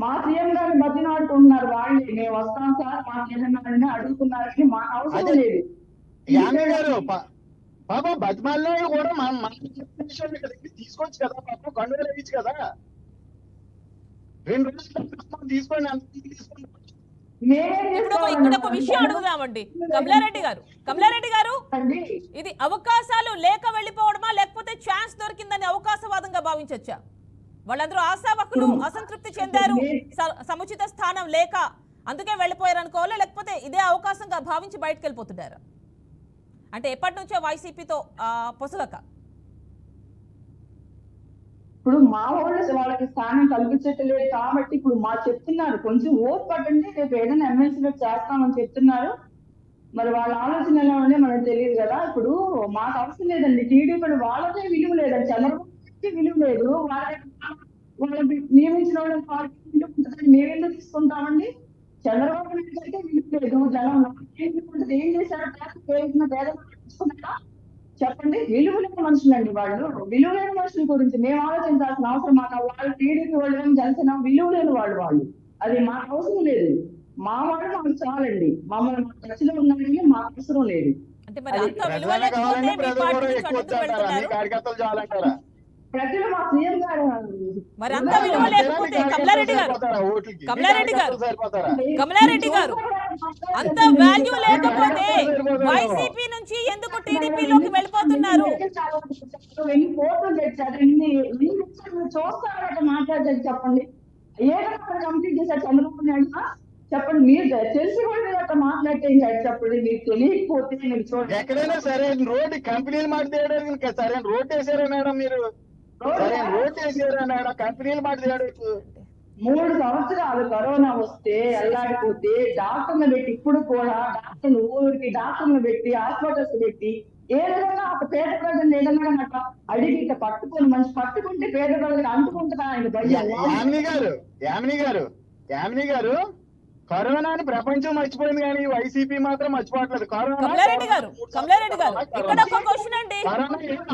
మా సీఎం గారిని బతినాడుకుంటున్నారు వాళ్ళే. మేము వస్తాం సార్, మాకు ఏదన్నా అడుగుతున్నారని. మాకు అవసరం లేదు. పాప బతిమాల్లో కూడా తీసుకోవచ్చు కదా, పాప కండుగలు వేయచ్చు కదా. 2 రోజులు తీసుకోండి. ఇక్కడ ఒక విషయం అడుగుదామండి. కమలారెడ్డి గారు ఇది అవకాశాలు లేక వెళ్ళిపోవడమా, లేకపోతే ఛాన్స్ దొరికిందని అవకాశవాదంగా భావించొచ్చా? వాళ్ళందరూ ఆశావకులు, అసంతృప్తి చెందారు, సముచిత స్థానం లేక అందుకే వెళ్ళిపోయారు అనుకోవాలి, లేకపోతే ఇదే అవకాశంగా భావించి బయటకు వెళ్ళిపోతున్నారు? అంటే ఎప్పటి నుంచో వైసీపీతో పొసగక ఇప్పుడు మా వాళ్ళు వాళ్ళకి స్థానం కల్పించట్లేదు కాబట్టి ఇప్పుడు మా చెప్తున్నారు కొంచెం ఓట్ పట్టండి, రేపు ఏదైనా ఎమ్మెల్సీలో చేస్తామని చెప్తున్నారు. మరి వాళ్ళ ఆలోచన ఎలా ఉండే మనకు తెలియదు కదా. ఇప్పుడు మాకు అవసరం లేదండి. టీడీపీ వాళ్ళకే విలువ లేదండి, చంద్రబాబుకి విలువ లేదు. వాళ్ళని నియమించిన వాళ్ళని పార్టీ మేమెందుకు తీసుకుంటామండి? చంద్రబాబు నాయుడు అయితే విలువ లేదు. జనం ఏం చేశారు? పేదలు తీసుకున్నారా చెప్పండి. విలువలేని మనుషులండి వాళ్ళు. విలువలేని మనుషుల గురించి మేము ఆలోచించాల్సిన అవసరం మాకు. వాళ్ళు టీడీపీ వాళ్ళు జనసేన విలువలేని వాళ్ళు. అది మాకు అవసరం లేదు. మా వాళ్ళు మాకు చాలండి. మమ్మల్ని మా ఖర్చులో ఉన్నారని మాకు అవసరం లేదు. ప్రజలు మా సీఎం గారు మరి అంత విలువ లేకపోతే కమలారెడ్డి గారు అంత వాల్యూ లేకపోతే వైసీపీ నుంచి ఎందుకు టీడీపీలోకి వెళ్ళిపోతున్నారు? ఎన్ని కోట్లు తెచ్చారు, చూస్తారట మాట్లాడారు చెప్పండి. ఏదో కంప్లీట్ చేశారు చంద్రబాబు నాయుడు చెప్పండి. మీరు తెలిసి కూడా అట్లా మాట్లాడితే చెప్పండి. మీకు తెలియకపోతే మీరు చూడండి. ఎక్కడైనా సరే రోడ్డు కంపెనీలు మాట తేయడానికి సరైన రోడ్డు వేసారా మేడం? మీరు సరైన రోడ్డు వేసారా మేడం? కంపెనీలు మాట తేయడానికి 3 సంవత్సరాలు కరోనా వస్తే అల్లాడిపోతే డాక్టర్లు పెట్టి, ఇప్పుడు కూడా డాక్టర్లు ఊరికి డాక్టర్లు పెట్టి, హాస్పిటల్స్ పెట్టి, ఏదైనా ఒక పేద ప్రజలు ఏదైనా అట్లా అడిగి ఇట్లా పట్టుకొని మనిషి పట్టుకుంటే పేద ప్రజలకు అంటుకుంటున్నా ఆయన భయం. యామిని గారు కరోనాని ప్రపంచం మర్చిపోయింది కానీ వైసీపీ మాత్రం మర్చిపోవట్లేదు. కమలారెడ్డి గారు ఇక్కడ ఒక క్వశ్చన్ అండి.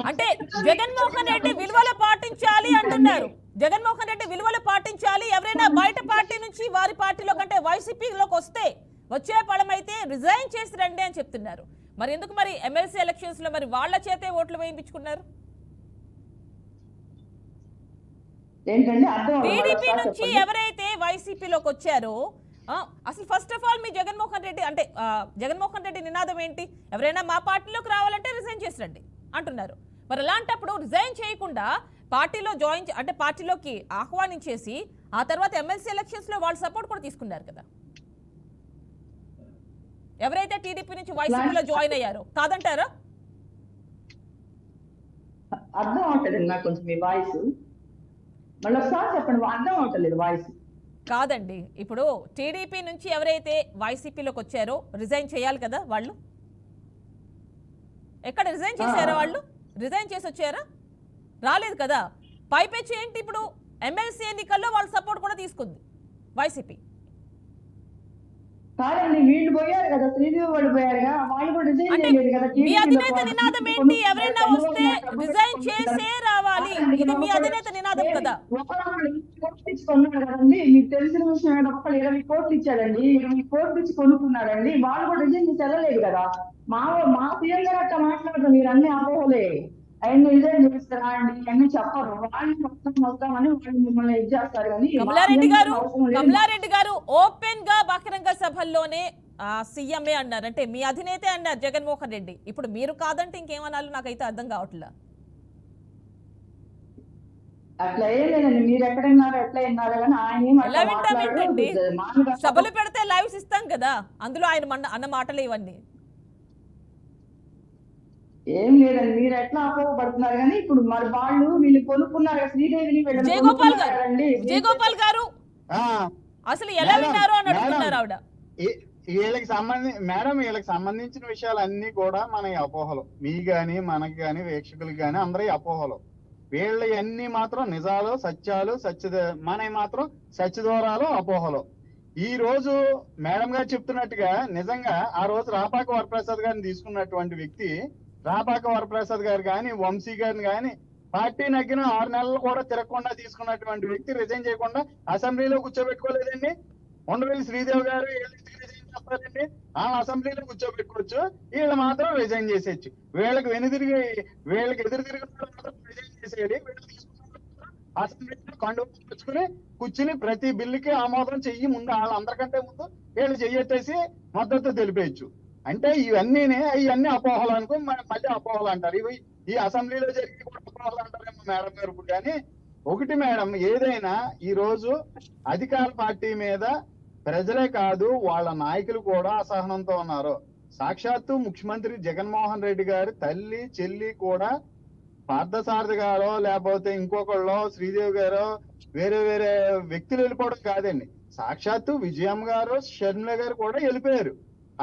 అంటే జగన్మోహన్ రెడ్డి విలువలు పాటించాలి అంటున్నారు. జగన్మోహన్ రెడ్డి విలువలు పాటించాలి. ఎవరైనా బయట పార్టీ నుంచి వారి పార్టీలో కంటే వైసీపీలోకి వస్తే వచ్చే పడమైతే రిజైన్ చేసి రండి అని చెప్తున్నారు. మరి ఎందుకు మరి ఎమ్మెల్సీ ఎలక్షన్స్ లో మరి వాళ్ళ చేతే ఓట్లు వేయించుకున్నారు? టీడీపీ నుంచి ఎవరైతే వైసీపీలోకి వచ్చారో అసలు ఫస్ట్ ఆఫ్ ఆల్ మీ జగన్మోహన్ రెడ్డి నినాదం ఏంటి? ఎవరైనా మా పార్టీలోకి రావాలంటే రిజైన్ చేసి రండి అంటున్నారు. మరి అలాంటప్పుడు రిజైన్ చేయకుండా పార్టీలో అంటే పార్టీలోకి ఆహ్వానించేసి ఆ తర్వాత ఎమ్మెల్సీ ఎలక్షన్స్ లో వాళ్ళ సపోర్ట్ కూడా తీసుకున్నారు కదా. ఎవరైతే టీడీపీ నుంచి వైసీపీలో జాయిన్ అయ్యారో కాదంటారా? అర్థం అవుతుంది నాకు కొంచెం మీ వాయిస్, మళ్ళీ ఒకసారి చెప్పండి. అర్థం అవుతలేదు వాయిస్. కాదండి, ఇప్పుడు టీడీపీ నుంచి ఎవరైతే వైసీపీలోకి వచ్చారో రిజైన్ చేయాలి కదా. వాళ్ళు ఎక్కడ రిజైన్ చేశారా? వాళ్ళు రిజైన్ చేసి వచ్చారా? రాలేదు కదా. పైపెచ్చి ఏంటి, ఇప్పుడు ఎమ్మెల్సీ ఎన్నికల్లో వాళ్ళ సపోర్ట్ కూడా తీసుకుంది వైసీపీ. కాదండి, వీళ్ళు పోయారు కదా, శ్రీదేవి వాళ్ళు పోయారుగా, వాళ్ళు కూడా రిజైన్ చేయలేదు కదా. మీ అధినేత నినాదం ఏంటి? ఎవరైనా వస్తే రిజైన్ చేసే రావాలి, ఇది మీ అధినేత నినాదం కదా. కొన్నాడు కదండి, మీకు తెలిసిన విషయం. ఒకళ్ళు 20 కోట్లు ఇచ్చాడండి, 20 కోట్లు ఇచ్చి కొనుక్కున్నాడండి. వాళ్ళు కూడా రిజైన్ చేసి వెళ్ళలేదు కదా. మా సీఎం గారు అట్లా మాట్లాడరు. మీరు అన్ని అపోహలే. ఆయన రిజైన్ చేస్తారా అండి, అన్ని చెప్పరు. వాళ్ళు వస్తామని వాళ్ళు మిమ్మల్ని ఇది చేస్తారు. కానీ కమలారెడ్డి గారు ఓపెన్ గా బహిరంగ సభల్లోనే సీఎంఏ అన్నారు. అంటే మీ అధినేతే అన్నారు జగన్మోహన్ రెడ్డి. ఇప్పుడు మీరు కాదంటే ఇంకేమనాలో నాకైతే అర్థం కావట్లేదు. అట్లా ఏం లేదండి, మీరు ఎక్కడన్నారు ఎట్లా విన్నారు కానీ ఆయన సభలు పెడితే లైవ్స్ ఇస్తాం కదా, అందులో ఆయన అన్న మాటలు ఇవన్నీ ఏం లేదండి. మీరు ఎట్లా అపోహపడుతున్నారు కానీ ఇప్పుడు మరి వీళ్ళు కొనుక్కున్నారు శ్రీదేవిని. జయగోపాల్ గారు అసలు ఎలా విన్నారు అని అడుగుతున్నారు ఆవిడ. వీళ్ళకి సంబంధించిన విషయాలన్నీ కూడా మన అపోహలు. మీ గాని మనకి గాని వీక్షకులకి గాని అందరి అపోహలు. వీళ్ళ అన్ని మాత్రం నిజాలు, సత్యాలు, మనవి మాత్రం సత్యదూరాలు, అపోహలు. ఈ రోజు మేడం గారు చెప్తున్నట్టుగా నిజంగా ఆ రోజు రాపాక వరప్రసాద్ గారిని తీసుకున్నటువంటి వ్యక్తి, రాపాక వరప్రసాద్ గారు కానీ, వంశీ గారిని కానీ పార్టీ నగ్గిన 6 నెలలు కూడా తిరగకుండా తీసుకున్నటువంటి వ్యక్తి రిజైన్ చేయకుండా అసెంబ్లీలో కూర్చోబెట్టుకోలేదండి. ఉండవల్లి శ్రీదేవి గారు రిజైన్ చేస్తారండి, ఆ అసెంబ్లీలో కూర్చోబెట్టుకోవచ్చు. వీళ్ళు మాత్రం రిజైన్ చేసేయచ్చు. వీళ్ళకి ఎదురు తిరిగి రిజైన్ చేసేయాలి. అసెంబ్లీలో కండుకుని కూర్చుని ప్రతి బిల్లుకి ఆమోదం చెయ్యి ముందు, వాళ్ళందరికంటే ముందు వీళ్ళు చెయ్యెత్తేసి మద్దతు తెలిపేయచ్చు. అంటే ఇవన్నీ అపోహలు అనుకో, మళ్ళీ అపోహలు అంటారు. ఈ అసెంబ్లీలో జరిగి కూడా అపోహలు అంటారేమో మేడం గారు. ఇప్పుడు కానీ ఒకటి మేడం, ఏదైనా ఈ రోజు అధికార పార్టీ మీద ప్రజలే కాదు వాళ్ళ నాయకులు కూడా అసహనంతో ఉన్నారు. సాక్షాత్తు ముఖ్యమంత్రి జగన్మోహన్ రెడ్డి గారి తల్లి, చెల్లి కూడా పార్థసారథి గారో లేకపోతే ఇంకొకళ్ళో శ్రీదేవి గారో వేరే వేరే వ్యక్తులు వెళ్ళిపోవడం కాదండి. సాక్షాత్తు విజయమ్మ గారు, షర్మిల గారు కూడా వెళ్ళిపోయారు.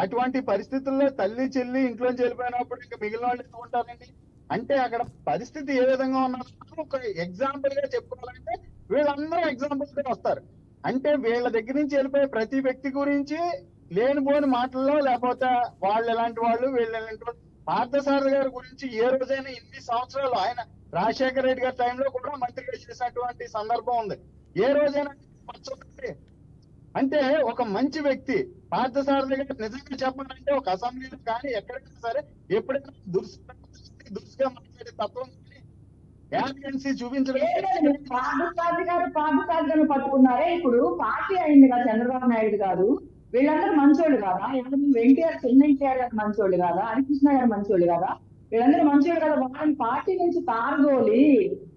అటువంటి పరిస్థితుల్లో తల్లి, చెల్లి ఇంట్లోంచి వెళ్ళిపోయినప్పుడు ఇంకా మిగిలిన వాళ్ళు ఎందుకు ఉంటారండి? అంటే అక్కడ పరిస్థితి ఏ విధంగా ఉన్నారు ఒక ఎగ్జాంపుల్ గా చెప్పుకోవాలంటే వీళ్ళందరూ ఎగ్జాంపుల్ గా వస్తారు. అంటే వీళ్ళ దగ్గర నుంచి వెళ్ళిపోయే ప్రతి వ్యక్తి గురించి లేనిపోని మాటల్లో, లేకపోతే వాళ్ళు ఎలాంటి వాళ్ళు, వీళ్ళు ఎలాంటి వాళ్ళు. పార్థసారథి గారి గురించి ఏ రోజైనా ఇన్ని సంవత్సరాలు, ఆయన రాజశేఖర రెడ్డి గారి టైంలో కూడా మంత్రిగా చేసినటువంటి సందర్భం ఉంది. ఏ రోజైనా అంటే ఒక మంచి వ్యక్తి పార్థసారథి గారు నిజంగా చెప్పాలంటే ఒక అసెంబ్లీలో కానీ ఎక్కడైనా సరే ఎప్పుడైనా దురుసుగా మాట్లాడే తత్వం కానీ ఎవిడెన్స్ చూపించడం. పార్థసారథి గారు పట్టుకున్నారే, ఇప్పుడు పార్టీ అయింది కదా చంద్రబాబు నాయుడు గారు, వీళ్ళందరూ మంచోళ్ళు కాదా? ఎన్టీఆర్ ఎన్టీఆర్ గారు మంచోళ్ళు కాదా? హరికృష్ణ గారు మంచోళ్ళు కాదా? వీళ్ళందరూ మంచోళ్ళు కదా, వాళ్ళని పార్టీ నుంచి తారగోలి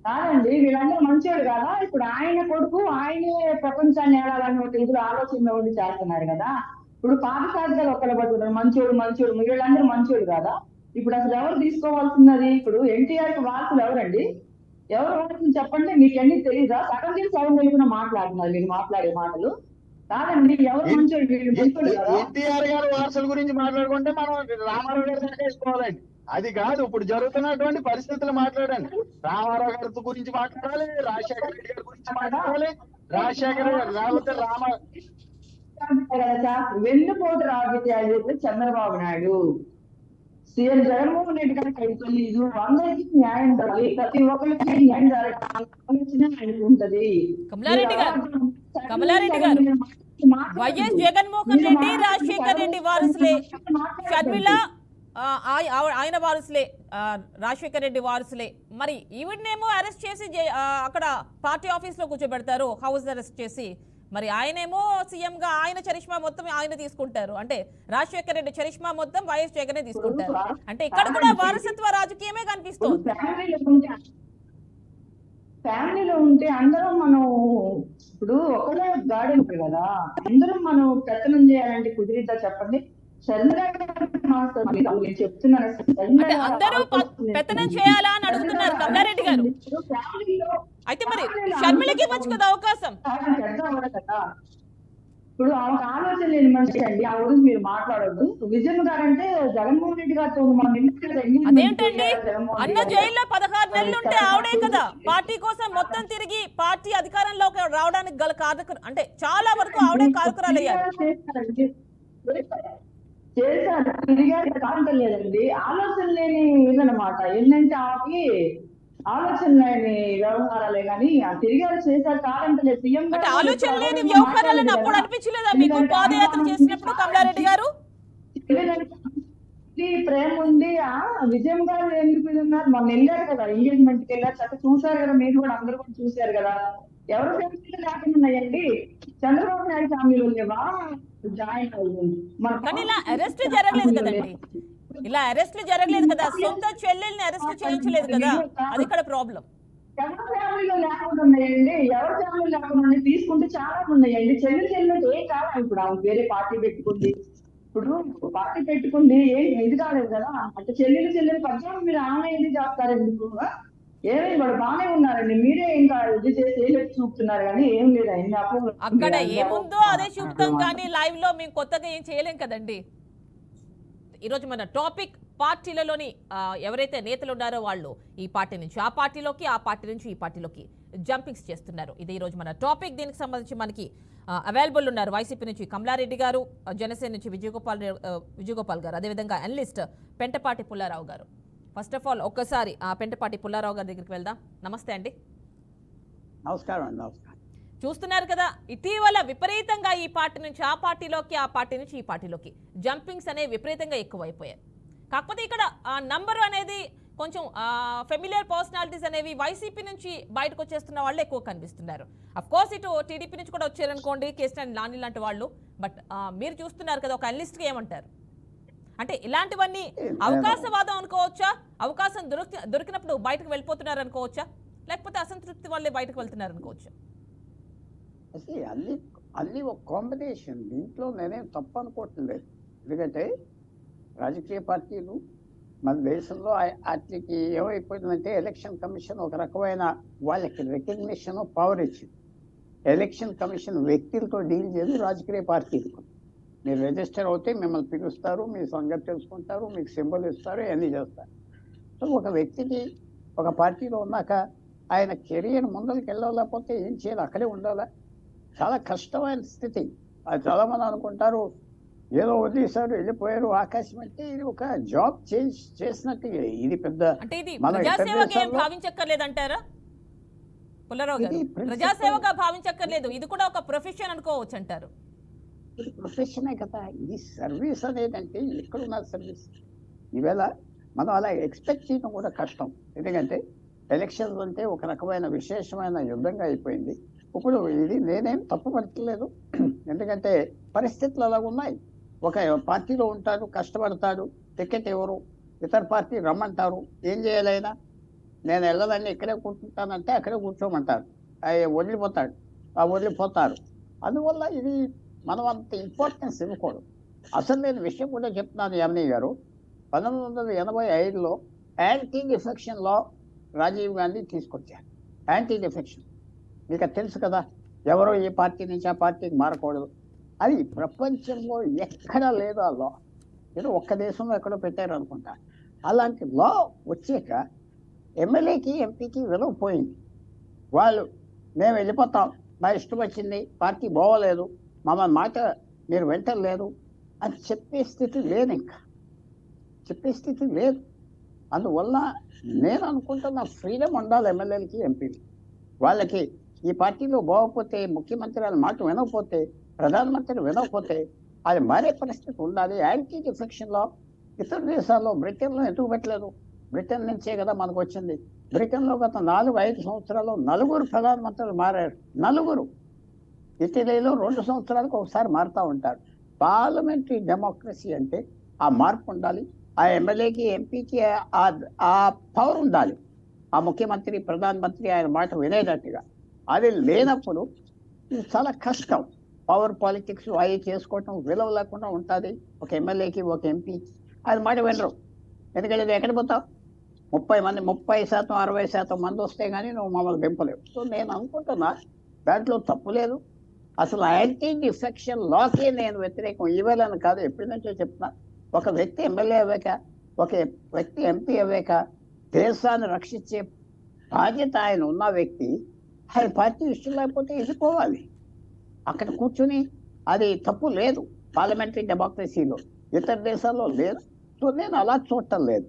కాదండి, వీళ్ళందరూ మంచోళ్ళు కదా. ఇప్పుడు ఆయన కొడుకు ఆయనే ప్రపంచాన్ని ఏడాలని ఒక ఇద్దరు ఆలోచనలో ఉండి చేస్తున్నారు కదా. ఇప్పుడు పార్థసారథి గారు ఒక్కళ్ళు పట్టుకున్నారు మంచోడు, వీళ్ళందరూ మంచోళ్ళు కదా. ఇప్పుడు అసలు ఎవరు తీసుకోవాల్సినది? ఇప్పుడు ఎన్టీఆర్ కి వారసులు ఎవరండి? ఎవరు వారసులు చెప్పండి, మీకు అన్ని తెలీదా? సగం చేసి సగం తెలియకుండా మాట్లాడుతున్నారు మీరు మాట్లాడే మాటలు. కాదండి, ఎవరు మంచోళ్ళు? వీళ్ళు మంచోళ్ళు కదా. ఎన్టీఆర్ గారు వారసుల గురించి మాట్లాడుకుంటే మనం రామారావు గారి దాకా వేసుకోవాలండి. అది కాదు, ఇప్పుడు జరుగుతున్నటువంటి పరిస్థితులు మాట్లాడండి. రామారావు గారి గురించి మాట్లాడాలి, రాజశేఖర రెడ్డి గారి గురించి మాట్లాడాలి, రాజశేఖర లేకపోతే వెన్నుపోటు రాజకీయాలు చేస్తే చంద్రబాబు నాయుడు, సీఎం జగన్మోహన్ రెడ్డి గారికి అయితే తెలీదు. అందరికీ న్యాయం జరగాలి, ప్రతి ఒక్కరికి న్యాయం జరగాలి ఉంటది. కమలారెడ్డి గారు వైఎస్ జగన్మోహన్ రెడ్డి రాజశేఖర్ రెడ్డి వారసులే, షర్మిల ఆయన వారసులే, రాజశేఖర్ రెడ్డి వారసులే. మరి ఈవిడనేమో అరెస్ట్ చేసి అక్కడ పార్టీ ఆఫీస్ లో కూర్చోబెడతారు, హౌస్ అరెస్ట్ చేసి. మరి ఆయనేమో సీఎం గా ఆయన చరిష్మా మొత్తం ఆయన తీసుకుంటారు. అంటే రాజశేఖర రెడ్డి చరిష్మా మొత్తం వైఎస్ జగనే తీసుకుంటారు. అంటే ఇక్కడ కూడా వారసత్వ రాజకీయమే కనిపిస్తుంది. ఫ్యామిలీలో ఉంటే అందరం మనం ఇప్పుడు ఒకరే గాడి ఉంటుంది కదా, అందరం మనం పెత్తనం చేయాలంటే కుదిరిద్దా చెప్పండి? చెప్తున్నాను, అంటే అందరూ పెత్తనం చేయాలా అని అడుగుతున్నారు కమలారెడ్డి గారు. అయితే మరి షర్మిలకి ఇవ్వచ్చు కదా అవకాశం. ఇప్పుడు ఆమెకు ఆలోచన లేని మనిషి అండి, ఆ గురించి మీరు మాట్లాడొద్దు. విజయన్ గారు అంటే జగన్మోహన్ రెడ్డి గారితో అదేంటండి, అన్న జైల్లో 16 నెలలు ఉంటే ఆవిడే కదా పార్టీ కోసం మొత్తం తిరిగి పార్టీ అధికారంలోకి రావడానికి గల కారకులు, అంటే చాలా వరకు ఆవిడే కారకురాలు అయ్యారు. చేశారు, తిరిగారు, కారణం లేదండి. ఆలోచన లేని ఇదనమాట. ఏంటంటే ఆమెకి ఆలోచన లేని వ్యవహారాలే కానీ తిరిగారు, చేశారు, కాదంటలేదు. సీఎం అంటే ఆలోచన లేని వ్యవహారాలను అప్పుడు అనిపించలేదా మీకు పాదయాత్ర చేసినప్పుడు కమలారెడ్డి గారు? ప్రేమ ఉంది. విజయం గారు ఎందుకు ఉన్నారు? మొన్న వెళ్ళారు కదా, ఎంగేజ్మెంట్ కి వెళ్ళారు, చక్క చూసారు కదా, మీరు కూడా అందరూ కూడా చూసారు కదా. ఎవరు ఫ్యామిలీలో లేకుండా ఉన్నాయండి? చంద్రబాబు నాయుడు ఫ్యామిలీలో లేవా? జాయిన్ కానీ ఇలా అరెస్ట్ జరగలేదు కదండి, ఇలా అరెస్ట్లు జరగలేదు కదా, సొంత చెల్లెల్ని అరెస్ట్ చేయించలేదు కదా, అది ఇక్కడ ప్రాబ్లం. ఎవరి ఫ్యామిలీలో లేకుండా ఉన్నాయండి? ఎవరి ఫ్యామిలీ లేకుండా ఉన్నాయి? తీసుకుంటే చాలా ఉన్నాయండి. చెల్లెలు ఏం కాదు. ఇప్పుడు ఆమె వేరే పార్టీ పెట్టుకుంది, ఇప్పుడు పార్టీ పెట్టుకుంది, ఇది కాలేదు కదా. అంటే చెల్లెలు పద్నాలుగు మీరు ఆమె ఇది చేస్తారు ఎందుకు? ఏమేమి వాళ్ళు బాగానే ఉన్నారండి, మీరే ఇంకా ఇది చేసి ఏం చూపుతున్నారు కానీ ఏం లేదండి. అక్కడ ఏముందో అదే చూపుతాం కానీ లైవ్ లో మేము కొత్తగా ఏం చేయలేం కదండి. ఈరోజు మన టాపిక్ పార్టీలలోని ఎవరైతే నేతలు ఉన్నారో వాళ్ళు ఈ పార్టీ నుంచి ఆ పార్టీలోకి, ఆ పార్టీ నుంచి ఈ పార్టీలోకి జంపింగ్స్ చేస్తున్నారు. ఇది ఈరోజు మన టాపిక్. దీనికి సంబంధించి మనకి అవైలబుల్ ఉన్నారు వైసీపీ నుంచి కమలారెడ్డి గారు, జనసేన నుంచి విజయగోపాల్ గారు, అదేవిధంగా అనలిస్ట్ పెంటపాటి పుల్లారావు గారు. ఫస్ట్ ఆఫ్ ఆల్ ఒక్కసారి పెంటపాటి పుల్లారావు గారి దగ్గరికి వెళ్దాం. నమస్తే అండి. నమస్కారం అండి. నమస్కారం. చూస్తున్నారు కదా, ఇటీవల విపరీతంగా ఈ పార్టీ నుంచి ఆ పార్టీలోకి, ఆ పార్టీ నుంచి ఈ పార్టీలోకి జంపింగ్స్ అనేవి విపరీతంగా ఎక్కువైపోయాయి. కాకపోతే ఇక్కడ నంబరు అనేది కొంచెం ఫెమిలియర్ పర్సనాలిటీస్ అనేవి వైసీపీ నుంచి బయటకు వచ్చేస్తున్న వాళ్ళు ఎక్కువ కనిపిస్తున్నారు. అఫ్ కోర్స్ ఇటు టీడీపీ నుంచి కూడా వచ్చారనుకోండి, కేసీఆర్ నాని లాంటి వాళ్ళు. బట్ మీరు చూస్తున్నారు కదా, ఒక అనలిస్ట్గా ఏమంటారు? అంటే ఇలాంటివన్నీ అవకాశవాదం అనుకోవచ్చా? అవకాశం దొరికినప్పుడు బయటకు వెళ్ళిపోతున్నారు అనుకోవచ్చా? లేకపోతే అసంతృప్తి వల్లే బయటకు వెళ్తున్నారు అనుకోవచ్చా? అసలు అన్ని ఒక కాంబినేషన్. దీంట్లో నేనేం తప్పు అనుకోవట్లేదు. ఎందుకంటే రాజకీయ పార్టీలు మన దేశంలో వాటికి ఏమైపోయిందంటే ఎలక్షన్ కమిషన్ ఒక రకమైన వాళ్ళకి రికగ్నిషన్ పవర్ ఇచ్చింది. ఎలక్షన్ కమిషన్ వ్యక్తులతో డీల్ చేయదు, రాజకీయ పార్టీలకు. మీరు రిజిస్టర్ అవుతే మిమ్మల్ని పిలుస్తారు, మీ సంగతి తెలుసుకుంటారు, మీకు సింబల్ ఇస్తారు, అన్నీ చేస్తారు. సో ఒక వ్యక్తికి ఒక పార్టీలో ఉన్నాక ఆయన కెరియర్ ముందరికి వెళ్ళలేకపోతే ఏం చేయాలి? అక్కడే ఉండాలా? చాలా కష్టమైన స్థితి. అది చాలా మంది అనుకుంటారు ఏదో వదిలేశారు వెళ్ళిపోయారు ఆకాశం అంటే ఇది ఒక జాబ్ చేంజ్ చేసినట్టు. ఇది పెద్ద భావించక్కర్లేదంటారా పుల్లారావు గారు? ప్రజాసేవగా భావించక్కర్లేదు, ఇది కూడా ఒక ప్రొఫెషన్ అనుకోవచ్చు అంటారు. ఇది ప్రొఫెషనే కదా. ఇది సర్వీస్ అనేదంటే ఎక్కడున్న సర్వీస్. ఈవేళ మనం అలా ఎక్స్పెక్ట్ చేయడం కూడా కష్టం. ఎందుకంటే ఎలక్షన్స్ అంటే ఒక రకమైన విశేషమైన యుద్ధంగా అయిపోయింది. ఇప్పుడు ఇది నేనేం తప్పు పడట్లేదు, ఎందుకంటే పరిస్థితులు అలా ఉన్నాయి. ఒక పార్టీలో ఉంటాడు, కష్టపడతాడు, టికెట్ ఎవరు, ఇతర పార్టీ రమ్మంటారు, ఏం చేయాలైనా నేను వెళ్ళదని ఇక్కడే కూర్చుంటానంటే అక్కడే కూర్చోమంటారు, వదిలిపోతాడు, వదిలిపోతారు. అందువల్ల ఇది మనం అంత ఇంపార్టెన్స్ ఇవ్వకూడదు. అసలు నేను విషయం కూడా చెప్తున్నాను యామిని గారు, 1985లో anti defection law Rajiv Gandhi తీసుకొచ్చారు. యాంటీ డిఫెక్షన్ మీకు అది తెలుసు కదా, ఎవరో ఈ పార్టీ నుంచి ఆ పార్టీకి మారకూడదు. అది ప్రపంచంలో ఎక్కడా లేదు ఆ లా, ఏదో ఒక్క దేశంలో ఎక్కడో పెట్టారు అనుకుంటా. అలాంటి లా వచ్చాక ఎమ్మెల్యేకి ఎంపీకి విలువ పోయింది. వాళ్ళు మేము వెళ్ళిపోతాం, మా ఇష్టం వచ్చింది, పార్టీ బాగోలేదు, మమ్మల్ని మాట మీరు వెంటలేదు అని చెప్పే స్థితి లేదు, ఇంకా చెప్పే స్థితి లేదు. అందువల్ల నేను అనుకుంటున్న ఫ్రీడమ్ ఉండాలి ఎమ్మెల్యేలకి ఎంపీలకి. వాళ్ళకి ఈ పార్టీలో బాగోకపోతే, ముఖ్యమంత్రి వాళ్ళ మాట వినకపోతే, ప్రధానమంత్రి వినకపోతే అది మారే పరిస్థితి ఉండాలి. యాంటీ డిఫెక్షన్లో ఇతర దేశాల్లో బ్రిటన్లో ఎందుకు పెట్టలేదు? బ్రిటన్ నుంచే కదా మనకు వచ్చింది. బ్రిటన్లో గత 4-5 సంవత్సరాల్లో 4 ప్రధానమంత్రులు మారారు, 4. ఇటలీలో 2 సంవత్సరాలకు ఒకసారి మారుతూ ఉంటారు. పార్లమెంటరీ డెమోక్రసీ అంటే ఆ మార్పు ఉండాలి, ఆ ఎమ్మెల్యేకి ఎంపీకి ఆ పవర్ ఉండాలి, ఆ ముఖ్యమంత్రి ప్రధానమంత్రి ఆయన మాట వినేటట్టుగా. అది లేనప్పుడు ఇది చాలా కష్టం. పవర్ పాలిటిక్స్ అవి చేసుకోవటం విలువ లేకుండా ఉంటుంది. ఒక ఎమ్మెల్యేకి ఒక ఎంపీకి అది మాట వినరు, ఎందుకంటే నువ్వు ఎక్కడ పోతావు, 30% 60% మంది వస్తే కానీ నువ్వు మమ్మల్ని దింపలేవు. సో నేను అనుకుంటున్నా దాంట్లో తప్పు లేదు. అసలు యాంటీ డిఫెక్షన్ లాకే నేను వ్యతిరేకం, ఇవ్వాలని కాదు, ఎప్పటి నుంచో చెప్తున్నా. ఒక వ్యక్తి ఎమ్మెల్యే అవ్వాక, ఒక వ్యక్తి ఎంపీ అవ్వాక దేశాన్ని రక్షించే బాధ్యత ఆయన ఉన్న వ్యక్తి ఆయన పార్టీ ఇష్టం లేకపోతే వెళ్ళిపోవాలి, అక్కడ కూర్చుని. అది తప్పు లేదు పార్లమెంటరీ డెమోక్రసీలో, ఇతర దేశాల్లో లేదు. సో నేను అలా చూడటం లేదు.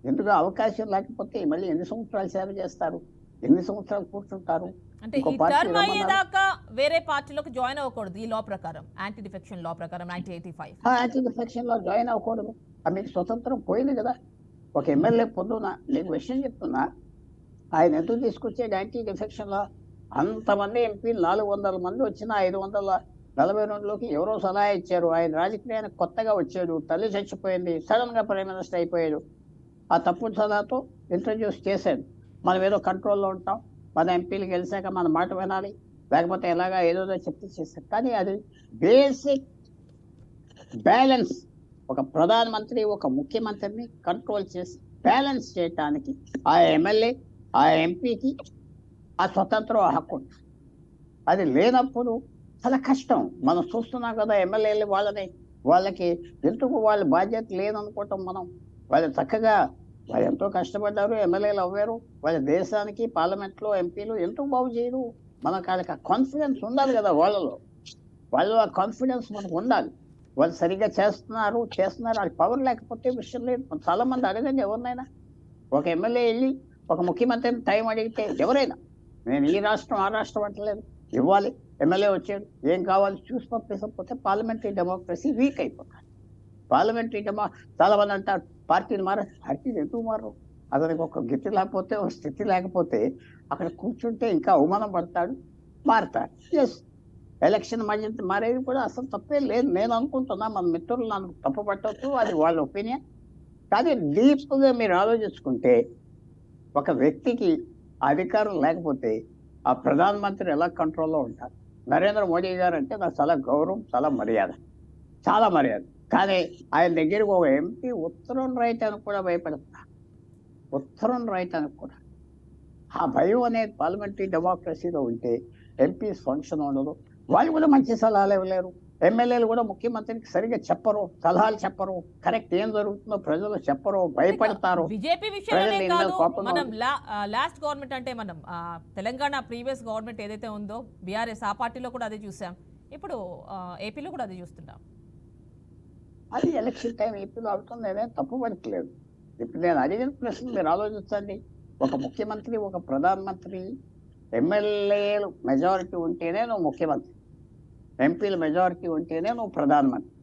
ఎందుకు అవకాశం లేకపోతే మళ్ళీ ఎన్ని సంవత్సరాలు సేవ చేస్తారు, ఎన్ని సంవత్సరాలు కూర్చుంటారు? అంటే ఈ టర్మ్ అయ్యేదాకా వేరే పార్టీలోకి జాయిన్ అవ్వకూడదు ఈ లా ప్రకారం, యాంటీ డిఫెక్షన్ లా ప్రకారం 1985. యాంటీ డిఫెక్షన్ లో జాయిన్ అవ్వకూడదు. మీకు స్వతంత్రం పోయింది కదా. ఒక ఎమ్మెల్యే పొందున నీకు విషయం చెప్తున్నా, ఆయన ఎందుకు తీసుకొచ్చాడు యాంటీ డిఫెక్షన్ లో? అంతమంది ఎంపీలు 400 మంది వచ్చిన 542లోకి ఎవరో సలహా ఇచ్చారు. ఆయన రాజకీయానికి కొత్తగా వచ్చాడు, తల్లి చచ్చిపోయింది, సడన్ గా ప్రైమ్ మినిస్టర్ అయిపోయాడు. ఆ తప్పుడు సలహాతో ఇంట్రడ్యూస్ చేశాడు. మనం ఏదో కంట్రోల్లో ఉంటాం, మన ఎంపీలు గెలిచాక మన మాట వినాలి, లేకపోతే ఎలాగా ఏదో చెప్తే చేస్తారు. కానీ అది బేసిక్ బ్యాలెన్స్, ఒక ప్రధానమంత్రి ఒక ముఖ్యమంత్రిని కంట్రోల్ చేసి బ్యాలెన్స్ చేయటానికి ఆ ఎమ్మెల్యే ఆ ఎంపీకి ఆ స్వతంత్రం హక్కు ఉంటుంది. అది లేనప్పుడు చాలా కష్టం. మనం చూస్తున్నాం కదా, ఎమ్మెల్యేలు వాళ్ళకి ఎందుకు వాళ్ళ బాధ్యత లేదనుకోవటం మనం. వాళ్ళు చక్కగా వాళ్ళు ఎంతో కష్టపడ్డారు, ఎమ్మెల్యేలు అవ్వారు, వాళ్ళ దేశానికి పార్లమెంట్లో ఎంపీలు ఎందుకు బాగు చేయరు? మనకు వాళ్ళకి ఆ కాన్ఫిడెన్స్ ఉండాలి కదా వాళ్ళలో. వాళ్ళు ఆ కాన్ఫిడెన్స్ మనకు ఉండాలి, వాళ్ళు సరిగ్గా చేస్తున్నారు. వాళ్ళకి పవర్ లేకపోతే విషయం లేదు. చాలా మంది అడగండి ఎవరినైనా, ఒక ఎమ్మెల్యే వెళ్ళి ఒక ముఖ్యమంత్రిని టైం అడిగితే ఎవరైనా, నేను ఈ రాష్ట్రం ఆ రాష్ట్రం అంటలేదు, ఇవ్వాలి. ఎమ్మెల్యే వచ్చాడు, ఏం కావాలి చూసి పంపించకపోతే పార్లమెంటరీ డెమోక్రసీ వీక్ అయిపోతారు. పార్లమెంటరీ చాలా మంది అంటారు పార్టీని పార్టీని ఎందుకు మారరు? అతనికి ఒక గతి లేకపోతే, ఒక స్థితి లేకపోతే అక్కడ కూర్చుంటే ఇంకా అవమానం పడతాడు, మారుతాడు. ఎస్, ఎలక్షన్ మారేది కూడా అసలు తప్పే లేదు నేను అనుకుంటున్నా. మన మిత్రులు నన్ను తప్పు పట్టవచ్చు, అది వాళ్ళ ఒపీనియన్. కానీ డీప్గా మీరు ఆలోచించుకుంటే ఒక వ్యక్తికి అధికారం లేకపోతే ఆ ప్రధానమంత్రి ఎలా కంట్రోల్లో ఉంటారు? నరేంద్ర మోడీ గారు అంటే నాకు చాలా గౌరవం, చాలా మర్యాద. కానీ ఆయన దగ్గరికి ఒక ఎంపీ ఉత్తరం రాయటానికి కూడా భయపడుతున్నారు, ఉత్తరం రాయటానికి కూడా. ఆ భయం అనేది పార్లమెంటరీ డెమోక్రసీలో ఉంటే ఎంపీస్ ఫంక్షన్ ఉండదు. వాళ్ళు కూడా మంచి సలహాలు ఇవ్వలేరు. ఎమ్మెల్యేలు కూడా ముఖ్యమంత్రికి సరిగ్గా చెప్పరు, సలహాలు చెప్పరు, కరెక్ట్ ఏం జరుగుతుందో ప్రజలు చెప్పరు, భయపడతారు. బీజేపీ విషయంలోనే కాదు, మనం లాస్ట్ గవర్నమెంట్ అంటే మనం తెలంగాణ ప్రీవియస్ గవర్నమెంట్ ఏదైతే ఉందో బీఆర్ఎస్, ఆ పార్టీలో కూడా అదే చూసాం. ఇప్పుడు ఏపీలో కూడా అదే చూస్తున్నాం. అది ఎలక్షన్ టైం ఏపీలో అవుతుంది, నేనే తప్పు పడట్లేదు. ఇప్పుడు నేను అడిగిన ప్రశ్న మీరు ఆలోచించండి. ఒక ముఖ్యమంత్రి, ఒక ప్రధానమంత్రి, ఎమ్మెల్యేలు మెజారిటీ ఉంటేనే నువ్వు ముఖ్యమంత్రి, ఎంపీల మెజారిటీ ఉంటేనే నువ్వు ప్రధానమంత్రి.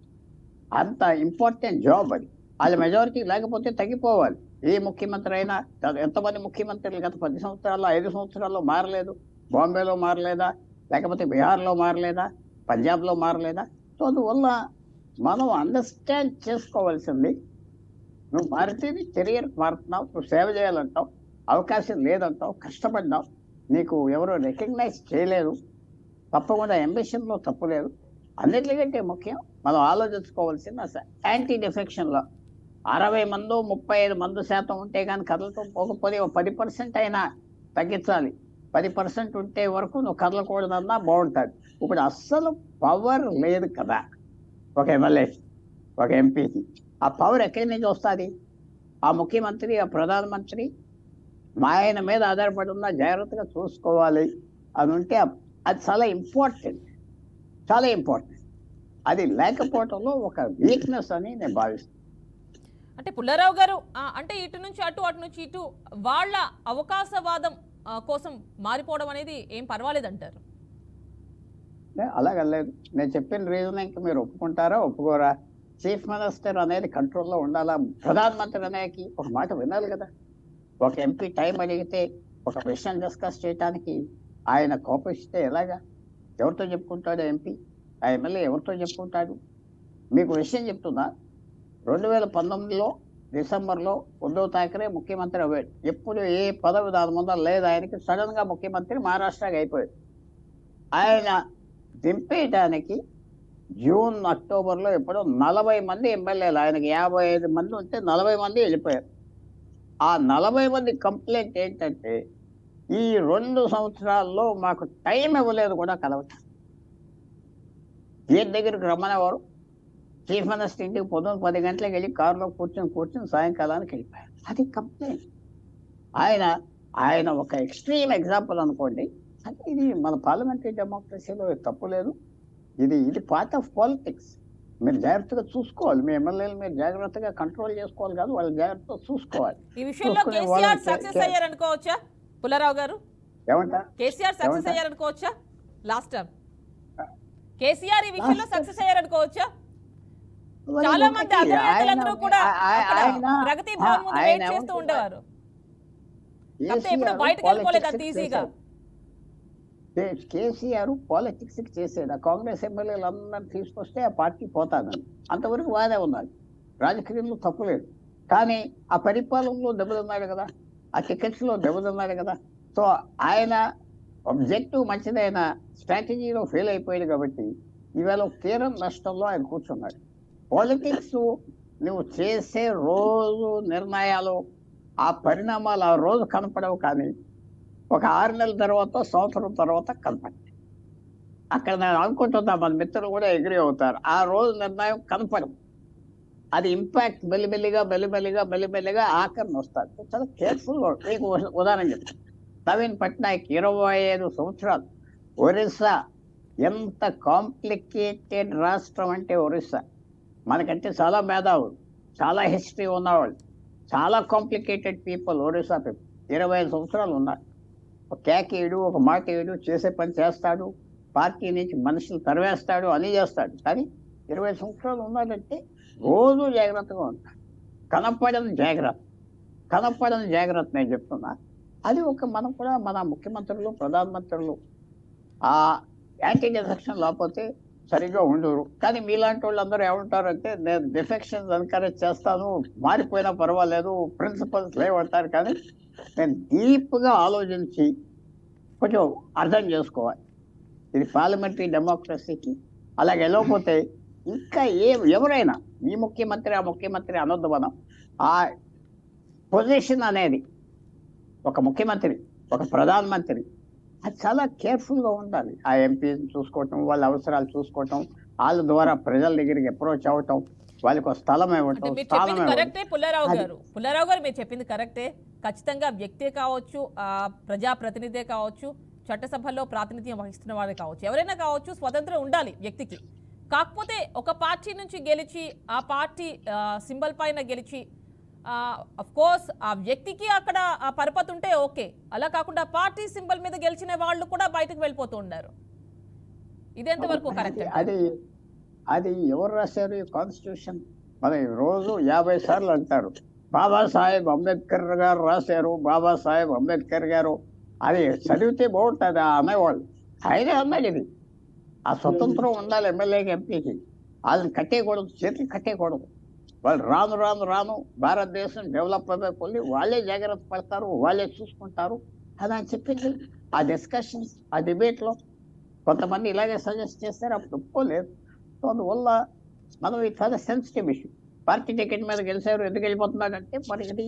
అంత ఇంపార్టెంట్ జాబ్ అది. వాళ్ళ మెజారిటీ లేకపోతే తగ్గిపోవాలి. ఏ ముఖ్యమంత్రి అయినా ఎంతమంది ముఖ్యమంత్రులు గత 10 సంవత్సరాల్లో 5 సంవత్సరాల్లో మారలేదు? బాంబేలో మారలేదా? లేకపోతే బీహార్లో మారలేదా? పంజాబ్లో మారలేదా? సో అందువల్ల మనం అండర్స్టాండ్ చేసుకోవాల్సింది, నువ్వు మారితే నీ కెరియర్కి మారుతున్నావు, నువ్వు సేవ చేయాలంటావు, అవకాశం లేదంటావు, కష్టపడ్డావు, నీకు ఎవరో రికగ్నైజ్ చేయలేదు, తప్పకుండా అంబిషన్లో తప్పు లేదు. అన్నిటికంటే ముఖ్యం మనం ఆలోచించుకోవాల్సిన యాంటీ డిఫెక్షన్లో 60 మందో 35% ఉంటే కానీ కదలటం పోకపోతే 10% అయినా తగ్గించాలి. 10% ఉంటే వరకు నువ్వు కదలకూడదన్నా బాగుంటుంది. ఇప్పుడు అస్సలు పవర్ లేదు కదా ఒక ఎమ్మెల్యే, ఒక ఎంపీకి. ఆ పవర్ ఎక్కడి నుంచి వస్తుంది? ఆ ముఖ్యమంత్రి, ఆ ప్రధానమంత్రి ఆయన మీద ఆధారపడి ఉన్న జాగ్రత్తగా చూసుకోవాలి అని ఉంటే అది చాలా ఇంపార్టెంట్, చాలా ఇంపార్టెంట్. అది లేకపోవటంలో ఒక వీక్నెస్ అని నేను భావిస్తాను. అంటే పుల్లారావు గారు అంటే ఇటు నుంచి అటు, అటు నుంచి ఇటు వాళ్ళ అవకాశవాదం కోసం మారిపోవడం అనేది ఏం పర్వాలేదంటారు? అలాగలేదు. నేను చెప్పిన రీజనింగ్ మీరు ఒప్పుకుంటారా ఒప్పుకోరా? చీఫ్ మినిస్టర్ అనేది కంట్రోల్లో ఉండాలా, ప్రధానమంత్రి అనేది ఒక మాట వినాలి కదా. ఒక ఎంపీ టైం అడిగితే ఒక విషయం డిస్కస్ చేయడానికి ఆయన కోపిస్తే ఎలాగా? ఎవరితో చెప్పుకుంటాడు ఎంపీ? ఆ ఎమ్మెల్యే ఎవరితో చెప్పుకుంటాడు? మీకు విషయం చెప్తున్నా, 2019లో డిసెంబర్లో ఉద్ధవ్ ఠాకరే ముఖ్యమంత్రి అవ్వాడు. ఎప్పుడు ఏ పదవి దాని ముందర లేదు ఆయనకి. సడన్ గా ముఖ్యమంత్రి మహారాష్ట్రకి అయిపోయాడు. ఆయన దింపేయడానికి జూన్ అక్టోబర్లో ఎప్పుడో 40 మంది ఎమ్మెల్యేలు, ఆయనకి 55 మంది ఉంటే 40 మంది వెళ్ళిపోయారు. ఆ 40 మంది కంప్లైంట్ ఏంటంటే ఈ 2 సంవత్సరాల్లో మాకు టైం ఇవ్వలేదు కూడా కలవటం. గేట్ దగ్గరికి రమ్మనేవారు, చీఫ్ మినిస్టర్ ఇంటికి పొద్దున్న 10 గంటలకు వెళ్ళి కారులో కూర్చొని సాయంకాలానికి వెళ్ళిపోయారు. అది కంప్లైంట్. ఆయన ఒక ఎక్స్ట్రీమ్ ఎగ్జాంపుల్ అనుకోండి. అంటే ఇది మన పార్లమెంటరీ డెమోక్రసీలో తప్పు లేదు. ఇది పార్ట్ ఆఫ్ పాలిటిక్స్. మీరు జాగ్రత్తగా చూసుకోవాలి, మీ ఎమ్మెల్యేలు మీరు జాగ్రత్తగా కంట్రోల్ చేసుకోవాలి కాదు, వాళ్ళు జాగ్రత్తగా చూసుకోవాలి. ఈ విషయంలో కేసీఆర్ సక్సెస్ అయ్యారనుకోవచ్చా పుల్లారావు గారు? ఏమంటారు? కేసీఆర్ సక్సెస్ అయ్యారనుకోవచ్చా? లాస్ట్ టైం కేసీఆర్ ఈ విషయంలో సక్సెస్ అయ్యారనుకోవచ్చా? చాలా మంది అగ్రనేతలందరూ కూడా ప్రగతి భవన్ ముందు వెయిట్ చేస్తూ ఉండేవారు. కాకపోతే ఇప్పుడు బయటకు వెళ్ళిపోలేదు అంత ఈజీగా. కేసీఆర్ పాలిటిక్స్ చేసేది ఆ కాంగ్రెస్ ఎమ్మెల్యేలు అందరినీ తీసుకొస్తే ఆ పార్టీ పోతాదని అంతవరకు వాదే ఉన్నారు. రాజకీయంలో తప్పులేదు, కానీ ఆ పరిపాలనలో దెబ్బతిన్నాడు కదా, ఆ టికెట్స్లో దెబ్బతిన్నాడు కదా. సో ఆయన ఆబ్జెక్టివ్ మంచిదైన స్ట్రాటజీలో ఫెయిల్ అయిపోయాడు కాబట్టి ఇవాళ తీరం నష్టంలో ఆయన కూర్చున్నాడు. పాలిటిక్స్ నువ్వు చేసే రోజు నిర్ణయాలు, ఆ పరిణామాలు ఆ రోజు కనపడవు, కానీ ఒక 6 నెలల తర్వాత, సంవత్సరం తర్వాత కనపడతాయి. అక్కడ నేను అనుకుంటున్నా మన మిత్రులు కూడా ఎగ్రీ అవుతారు, ఆ రోజు నిర్ణయం కనపడదు. అది ఇంపాక్ట్ మెల్లిమెల్లిగా ఆఖరణ వస్తుంది. చాలా కేర్ఫుల్గా. మీకు ఉదాహరణ చెప్తాను. నవీన్ పట్నాయక్ 25 సంవత్సరాలు ఒరిస్సా. ఎంత కాంప్లికేటెడ్ రాష్ట్రం అంటే ఒరిస్సా. మనకంటే చాలా మేధావులు, చాలా హిస్టరీ ఉన్నవాళ్ళు, చాలా కాంప్లికేటెడ్ పీపుల్ ఒరిస్సా పీపుల్. 25 సంవత్సరాలు ఉన్నారు. ఒక కేకేయుడు, ఒక మాటేయుడు, చేసే పని చేస్తాడు, పార్టీ నుంచి మనుషులు తరివేస్తాడు, అని చేస్తాడు. కానీ 20 సంవత్సరాలు ఉన్నాడంటే రోజు జాగ్రత్తగా ఉంటాడు. కనపడని జాగ్రత్త నేను చెప్తున్నా. అది ఒక మనం కూడా మన ముఖ్యమంత్రులు, ప్రధానమంత్రులు ఆ యాంటీ డిఫెక్షన్ లేకపోతే సరిగ్గా ఉండరు. కానీ మీలాంటి వాళ్ళందరూ ఏమంటారంటే నేను డిఫెక్షన్స్ ఎన్కరేజ్ చేస్తాను, మారిపోయినా పర్వాలేదు, ప్రిన్సిపల్స్ లేవంటారు. కానీ నేను డీప్గా ఆలోచించి కొంచెం అర్థం చేసుకోవాలి. ఇది పార్లమెంటరీ డెమోక్రసీకి. అలాగే వెళ్ళకపోతే ఇంకా ఎవరైనా ఈ ముఖ్యమంత్రి ఆ ముఖ్యమంత్రి అనొద్దు మనం. ఆ పొజిషన్ అనేది ఒక ముఖ్యమంత్రి, ఒక ప్రధానమంత్రి, అది చాలా కేర్ఫుల్గా ఉండాలి. ఆ ఎంపీని చూసుకోవటం, వాళ్ళ అవసరాలు చూసుకోవటం, వాళ్ళ ద్వారా ప్రజల దగ్గరికి అప్రోచ్ అవ్వటం, వాళ్ళకి స్థలం ఇవ్వటం. కరెక్టే పుల్లారావు గారు మీరు చెప్పింది కరెక్టే. ఖచ్చితంగా వ్యక్తే కావచ్చు, ప్రజాప్రతినిధే కావచ్చు, చట్టసభలో ప్రాతినిధ్యం వహిస్తున్న వారే కావచ్చు, ఎవరైనా కావచ్చు, స్వతంత్రం ఉండాలి వ్యక్తికి. కాకపోతే ఒక పార్టీ నుంచి గెలిచి ఆ పార్టీ సింబల్ పైన గెలిచి అఫ్ కోర్స్ ఆ వ్యక్తికి అక్కడ పరపతి ఉంటే ఓకే. అలా కాకుండా పార్టీ సింబల్ మీద గెలిచిన వాళ్ళు కూడా బయటకు వెళ్ళిపోతూ ఉన్నారు. ఇది ఎంతవరకు కరెక్ట్? అది ఎవరు రాశారు ఈ కాన్స్టిట్యూషన్? మనం రోజు 50 సార్లు అంటారు బాబాసాహెబ్ అంబేద్కర్ గారు రాశారు, బాబాసాహెబ్ అంబేద్కర్ గారు అది చదివితే బాగుంటుంది అనేవాళ్ళు. ఆయనే అన్నాడు ఇది, ఆ స్వతంత్రం ఉండాలి ఎమ్మెల్యేకి ఎంపీకి, వాళ్ళని కట్టేయకూడదు, చేతులు కట్టేయకూడదు. వాళ్ళు రాను రాను రాను భారతదేశం డెవలప్ అయిపోయి కొద్ది వాళ్ళే జాగ్రత్త పడతారు, వాళ్ళే చూసుకుంటారు అని ఆయన చెప్పింది. ఆ డిస్కషన్స్, ఆ డిబేట్లో కొంతమంది ఇలాగే సజెస్ట్ చేస్తారు, అప్పుడు ఒప్పుకోలేదు. సో అందువల్ల మనం ఇది చాలా సెన్సిటివ్ ఇష్యూ. పార్టీ టికెట్ మీద గెలిచారు, ఎందుకు వెళ్ళిపోతున్నాడంటే మరి ఇది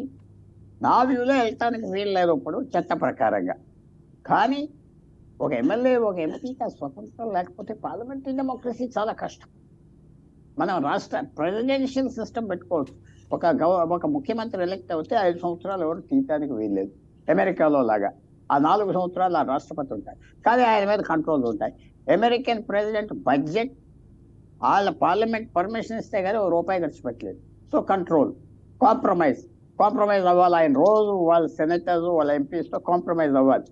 నా వ్యూలో వెళ్ళటానికి వీలు లేదు ఇప్పుడు చట్ట ప్రకారంగా. కానీ ఒక ఎమ్మెల్యే, ఒక ఎంపీకి ఆ స్వతంత్రం లేకపోతే పార్లమెంటరీ డెమోక్రసీ చాలా కష్టం. మనం రాష్ట్ర ప్రెసిడెన్షియల్ సిస్టమ్ పెట్టుకోవచ్చు. ఒక ముఖ్యమంత్రి ఎలక్ట్ అవుతే 5 సంవత్సరాలు ఎవరు తీయటానికి వీల్లేదు. అమెరికాలో లాగా ఆ 4 సంవత్సరాలు ఆ రాష్ట్రపతి ఉంటాయి, కానీ ఆయన మీద కంట్రోల్ ఉంటాయి. అమెరికన్ ప్రెసిడెంట్ బడ్జెట్ వాళ్ళ పార్లమెంట్ పర్మిషన్ ఇస్తే కానీ ₹1 ఖర్చు పెట్టలేదు. సో కంట్రోల్, కాంప్రమైజ్ అవ్వాలి. ఆయన రోజు వాళ్ళ సెనేటర్స్, వాళ్ళ ఎంపీస్తో కాంప్రమైజ్ అవ్వాలి.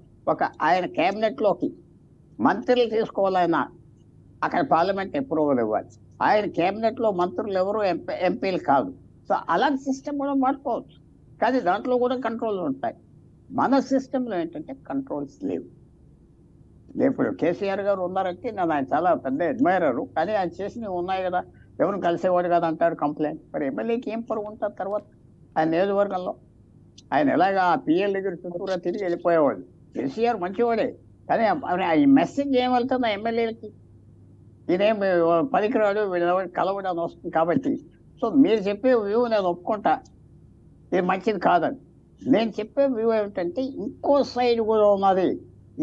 ఆయన క్యాబినెట్లోకి మంత్రులు తీసుకోవాలి, ఆయన అక్కడ పార్లమెంట్ అప్రూవల్ ఇవ్వాలి. ఆయన క్యాబినెట్లో మంత్రులు ఎవరు ఎంపీలు కాదు. సో అలాంటి సిస్టమ్ కూడా వాడుకోవచ్చు, కానీ దాంట్లో కూడా కంట్రోల్స్ ఉంటాయి. మన సిస్టంలో ఏంటంటే కంట్రోల్స్ లేవు. ఇప్పుడు కేసీఆర్ గారు ఉన్నారంటే నేను ఆయన చాలా పెద్ద అడ్మైరరు, కానీ ఆయన చేసినవి ఉన్నాయి కదా, ఎవరు కలిసేవాడు కదా అంటారు కంప్లైంట్. మరి ఎమ్మెల్యేకి ఏం పరుగు ఉంటుంది తర్వాత ఆయన నియోజకవర్గంలో? ఆయన ఎలాగా ఆ పిఎల్ దగ్గర చుట్టూరా తిరిగి వెళ్ళిపోయేవాడు. కేసీఆర్ మంచివాడే, కానీ ఈ మెసేజ్ ఏం వెళ్తుంది ఆ ఎమ్మెల్యేలకి? ఇదేం పనికిరాడు, వీళ్ళ కలవడానికి వస్తుంది కాబట్టి. సో మీరు చెప్పే వ్యూ నేను ఒప్పుకుంటా, ఇది మంచిది కాదని. నేను చెప్పే వ్యూ ఏమిటంటే ఇంకో సైడ్ కూడా ఉన్నది,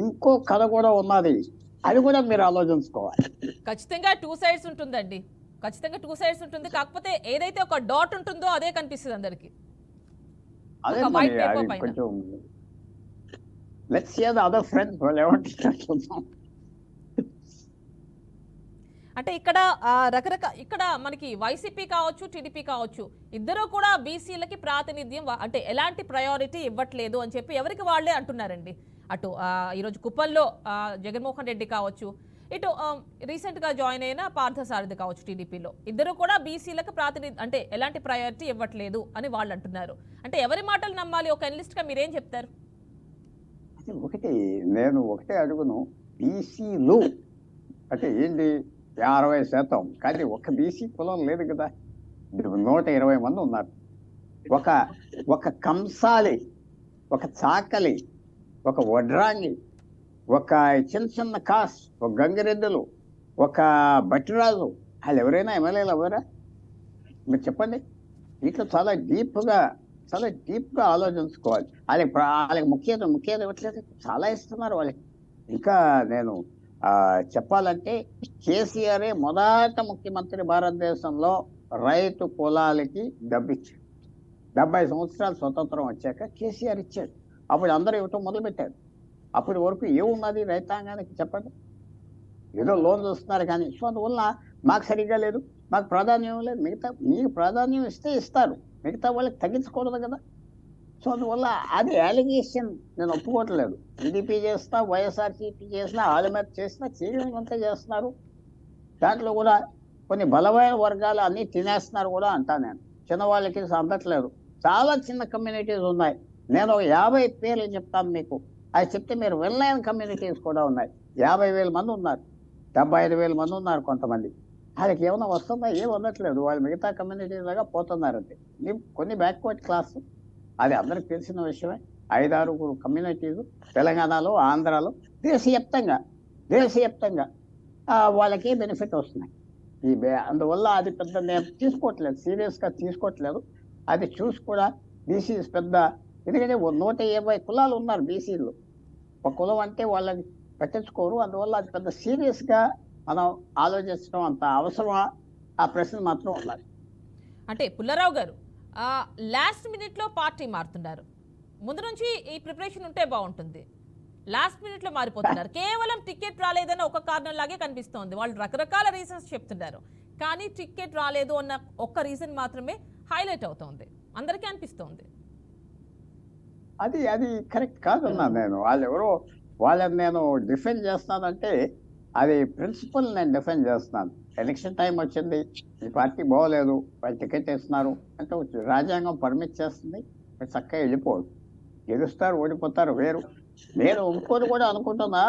ఇంకో కథ కూడా ఉన్నది, అది కూడా మీరు ఆలోచించుకోవాలి. ఖచ్చితంగా 2 sides ఉంటుందండి, ఖచ్చితంగా 2 sides ఉంటుంది. కాకపోతే ఏదైతే ఒక డాట్ ఉంటుందో అదే కనిపిస్తుంది అందరికి. అదే కొంచెం let's see the other friends వాళ్ళు ఏమంటారు. అంటే ఇక్కడ ఇక్కడ మనకి వైసీపీ కావచ్చు, టీడీపీ కావచ్చు, ఇద్దరు కూడా బీసీలకి ప్రాతినిధ్యం అంటే ఎలాంటి ప్రయారిటీ ఇవ్వట్లేదు అని చెప్పి ఎవరికి వాళ్ళే అంటున్నారండి. అటు ఈరోజు కుప్పంలో జగన్మోహన్ రెడ్డి కావచ్చు, ఇటు రీసెంట్గా జాయిన్ అయిన పార్థసారథి కావచ్చు టీడీపీలో, ఇద్దరు కూడా బీసీలకు ప్రాతినిధ్యం అంటే ఎలాంటి ప్రయారిటీ ఇవ్వట్లేదు అని వాళ్ళు అంటున్నారు. అంటే ఎవరి మాటలు నమ్మాలి? ఒక ఎనలిస్ట్గా మీరేం చెప్తారు? నేను ఒకటే అడుగును, బీసీలు అంటే ఏంటి 60%, కానీ ఒక బీసీ కులం లేదు కదా, 120 మంది ఉన్నారు. ఒక కంసాలి, ఒక చాకలి, ఒక వడ్రాంగి, ఒక చిన్న కాస్, ఒక గంగిరెద్దులు, ఒక బట్టిరాజు, వాళ్ళు ఎవరైనా ఎమ్మెల్యేలు అవ్వరా? మీరు చెప్పండి. వీటిలో చాలా డీప్గా ఆలోచించుకోవాలి. వాళ్ళకి ముఖ్యత ఇవ్వట్లేదు, చాలా ఇస్తున్నారు వాళ్ళకి. ఇంకా నేను చెప్పాలంటే కేసీఆర్ మొదట ముఖ్యమంత్రి భారతదేశంలో రైతు కులాలకి డబ్బిచ్చాడు. 70 సంవత్సరాలు స్వతంత్రం వచ్చాక కేసీఆర్ ఇచ్చాడు. అప్పుడు అందరూ ఇవ్వటం మొదలుపెట్టారు. అప్పటి వరకు ఏమున్నది రైతాంగానికి చెప్పండి? ఏదో లోన్స్ వస్తున్నారు, కానీ సో అందువల్ల మాకు సరిగ్గా లేదు, మాకు ప్రాధాన్యం లేదు. మీకు ప్రాధాన్యం ఇస్తే ఇస్తారు, మిగతా వాళ్ళకి తగ్గించకూడదు కదా. సో అందువల్ల అది అలిగేషన్ నేను ఒప్పుకోవట్లేదు. టీడీపీ చేస్తా, వైఎస్ఆర్సీపీ చేసినా, వాళ్ళ మీద చేసినా, చేయడంతా చేస్తున్నారు. దాంట్లో కూడా కొన్ని బలమైన వర్గాలు అన్నీ తినేస్తున్నారు కూడా అంటా నేను. చిన్నవాళ్ళకి అందట్లేదు. చాలా చిన్న కమ్యూనిటీస్ ఉన్నాయి. నేను ఒక 50 పేర్లు చెప్తాను మీకు, అది చెప్తే మీరు వెళ్ళలేని కమ్యూనిటీస్ కూడా ఉన్నాయి. 50,000 మంది ఉన్నారు, 75,000 మంది ఉన్నారు. కొంతమంది వాళ్ళకి ఏమైనా వస్తుందా? ఏం ఉండట్లేదు. వాళ్ళు మిగతా కమ్యూనిటీస్ లాగా పోతున్నారంటే. కొన్ని బ్యాక్వర్డ్ క్లాస్, అది అందరికి తెలిసిన విషయమే. 5-6 కమ్యూనిటీలు తెలంగాణలో, ఆంధ్రాలో, దేశవ్యాప్తంగా వాళ్ళకి బెనిఫిట్ వస్తున్నాయి. అందువల్ల అది పెద్ద నేను తీసుకోవట్లేదు, సీరియస్గా తీసుకోవట్లేదు. అది చూసి కూడా బీసీస్ పెద్ద, ఎందుకంటే 120 కులాలు ఉన్నారు బీసీలు. ఒక కులం అంటే వాళ్ళని పట్టించుకోరు. అందువల్ల అది పెద్ద సీరియస్గా మనం ఆలోచించడం అంత అవసరమా? ఆ ప్రశ్న మాత్రం ఉండాలి. అంటే పుల్లారావు గారు లాస్ట్ మినిట్లో పార్టీ మారుతున్నారు. ముందు నుంచి ఈ ప్రిపరేషన్ ఉంటే బాగుంటుంది, లాస్ట్ మినిట్లో మారిపోతున్నారు. కేవలం టికెట్ రాలేదని ఒక కారణం లాగే కనిపిస్తోంది. వాళ్ళు రకరకాల రీజన్స్ చెప్తున్నారు, కానీ టికెట్ రాలేదు అన్న ఒక్క రీజన్ మాత్రమే హైలైట్ అవుతోంది, అందరికీ అనిపిస్తోంది. అది కరెక్ట్ కాదన్నా నేను. వాళ్ళని నేను డిఫెండ్ చేస్తానంటే అది ప్రిన్సిపల్ నేను డిఫెండ్ చేస్తున్నాను. ఎలక్షన్ టైం వచ్చింది, ఈ పార్టీ బాగోలేదు, వాళ్ళు టికెట్ ఇస్తున్నారు అంటే రాజ్యాంగం పర్మిట్ చేస్తుంది, మీరు చక్కగా వెళ్ళిపోదు. గెలుస్తారు ఓడిపోతారు వేరు. నేను ఇంకోటి కూడా అనుకుంటున్నా,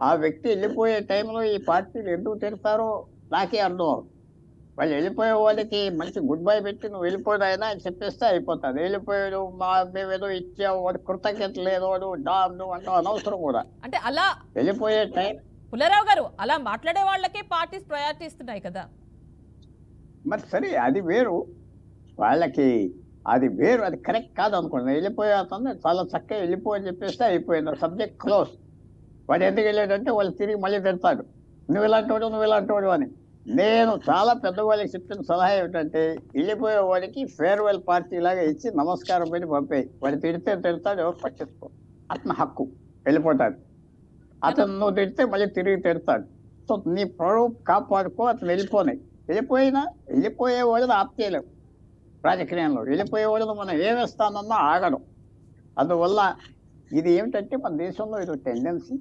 ఆ వ్యక్తి వెళ్ళిపోయే టైంలో ఈ పార్టీలు ఎందుకు తిడతారో నాకే అర్థం అవుతుంది. వాళ్ళు వెళ్ళిపోయే వాళ్ళకి మంచి గుడ్ బై పెట్టి నువ్వు వెళ్ళిపోయినా అని చెప్పేస్తే అయిపోతుంది. వెళ్ళిపోయాడు మేమేదో ఇచ్చావు, వాడు కృతజ్ఞత లేదు, వాడు నువ్వు అంటావు అనవసరం కూడా. అంటే అలా వెళ్ళిపోయే టైం పుల్లారావు గారు అలా మాట్లాడే వాళ్ళకే పార్టీస్ ప్రయారిటీ ఇస్తున్నాయి కదా. మరి సరే, అది వేరు, వాళ్ళకి అది వేరు, అది కరెక్ట్ కాదు అనుకోండి. వెళ్ళిపోయే అతను చాలా చక్కగా వెళ్ళిపోని చెప్పేస్తే అయిపోయింది, సబ్జెక్ట్ క్లోజ్. వాడు ఎందుకు వెళ్ళాడంటే వాళ్ళు తిరిగి మళ్ళీ తిడతాడు, నువ్వు ఇలాంటి అని. నేను చాలా పెద్దవాళ్ళకి చెప్పిన సలహా ఏమిటంటే, వెళ్ళిపోయే వాడికి ఫేర్వెల్ పార్టీ లాగా ఇచ్చి నమస్కారం పెట్టి పంపేయి. వాడు తిడతాడు, ఎవరు పట్టించుకో, అతని హక్కు, వెళ్ళిపోతాడు. అతను నువ్వు తిడితే మళ్ళీ తిరిగి తిడతాడు. సో నీ పొడవు కాపాడుకో, అతను వెళ్ళిపోయే వాళ్ళని ఆప్తేయలేవు రాజకీయంలో. వెళ్ళిపోయేవాళ్ళని మనం ఏమిస్తానన్నా ఆగడం. అందువల్ల ఇది ఏమిటంటే మన దేశంలో ఇది టెండెన్సీ.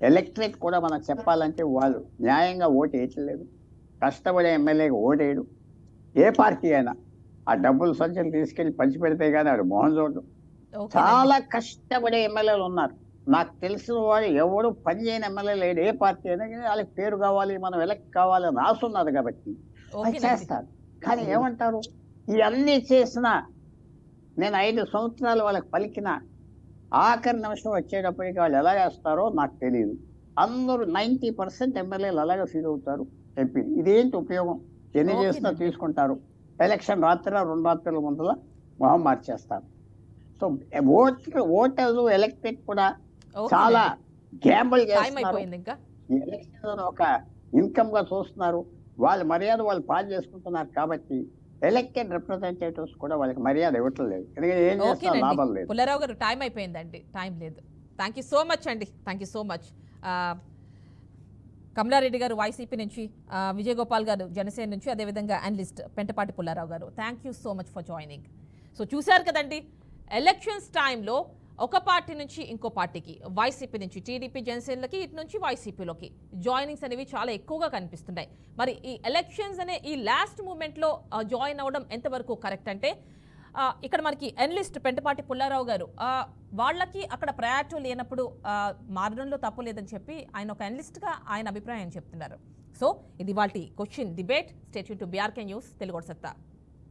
ఎలక్టరేట్ కూడా మనం చెప్పాలంటే వాళ్ళు న్యాయంగా ఓటు వేయట్లేదు, కష్టపడే ఎమ్మెల్యేగా ఓటేయడు. ఏ పార్టీ అయినా ఆ డబ్బులు సంచులు తీసుకెళ్లి పంచిపెడితే కానీ ఆడు మోహన్ చూడడు. చాలా కష్టపడే ఎమ్మెల్యేలు ఉన్నారు. నాకు తెలిసిన వాడు ఎవడు పని చేయని ఎమ్మెల్యే లేడు. ఏ పార్టీ అయినా వాళ్ళకి పేరు కావాలి, మనం ఎలక్ట్ కావాలి అని రాసున్నది కాబట్టి అది చేస్తారు. కానీ ఏమంటారు, ఇవన్నీ చేసిన నేను 5 సంవత్సరాలు వాళ్ళకి పలికిన ఆఖరి నిమిషం వచ్చేటప్పటికి వాళ్ళు ఎలా చేస్తారో నాకు తెలియదు. అందరూ 90% ఎమ్మెల్యేలు అలాగే ఫీల్ అవుతారు. ఎంపీ ఇదేంటి ఉపయోగం, ఎన్ని చేసినా తీసుకుంటారు. ఎలక్షన్ రాత్రి 2 రాత్రుల ముందర మొహం మార్చేస్తారు. సో ఓటర్లు ఎలక్టెడ్ కూడా చాలా గ్యాంబుల్ చేస్తున్నారు. ఎలక్షన్ ఒక ఇన్కమ్ గా చూస్తున్నారు. వాళ్ళ మర్యాద వాళ్ళు పాలు చేసుకుంటున్నారు కాబట్టి ఎలక్టెడ్ రిప్రజెంటేటివ్స్ కూడా వాళ్ళకి మర్యాద ఇవ్వట్లేదు. ఎందుకంటే ఏం చేస్తున్నా లాభం లేదు. పుల్లారావు గారు టైం అయిపోయిందండి, టైం లేదు. థ్యాంక్ యూ సో మచ్ అండి, thank you so much. Kamala Reddy గారు వైసీపీ నుంచి, విజయ్ గోపాల్ గారు జనసేన నుంచి, అదేవిధంగా అనలిస్ట్ పెంటపాటి పుల్లారావు గారు, thank you so much for joining. So చూశారు కదండి, ఎలక్షన్స్ టైంలో ఒక పార్టీ నుంచి ఇంకో పార్టీకి, వైసీపీ నుంచి టీడీపీ జనసేనలకి, ఇటు నుంచి వైసీపీలోకి జాయినింగ్స్ అనేవి చాలా ఎక్కువగా కనిపిస్తున్నాయి. మరి ఈ ఎలక్షన్స్ అనే ఈ లాస్ట్ మూమెంట్లో జాయిన్ అవ్వడం ఎంతవరకు కరెక్ట్ అంటే, ఇక్కడ మనకి అనలిస్ట్ పెంటపాటి పుల్లారావు గారు వాళ్ళకి అక్కడ ప్రయారిటీ లేనప్పుడు మారడంలో తప్పు లేదని చెప్పి ఆయన ఒక అనలిస్ట్గా ఆయన అభిప్రాయం చెప్తున్నారు. సో ఇది వాటి question debate. Stay tune to BRK news Telugu సత్తా.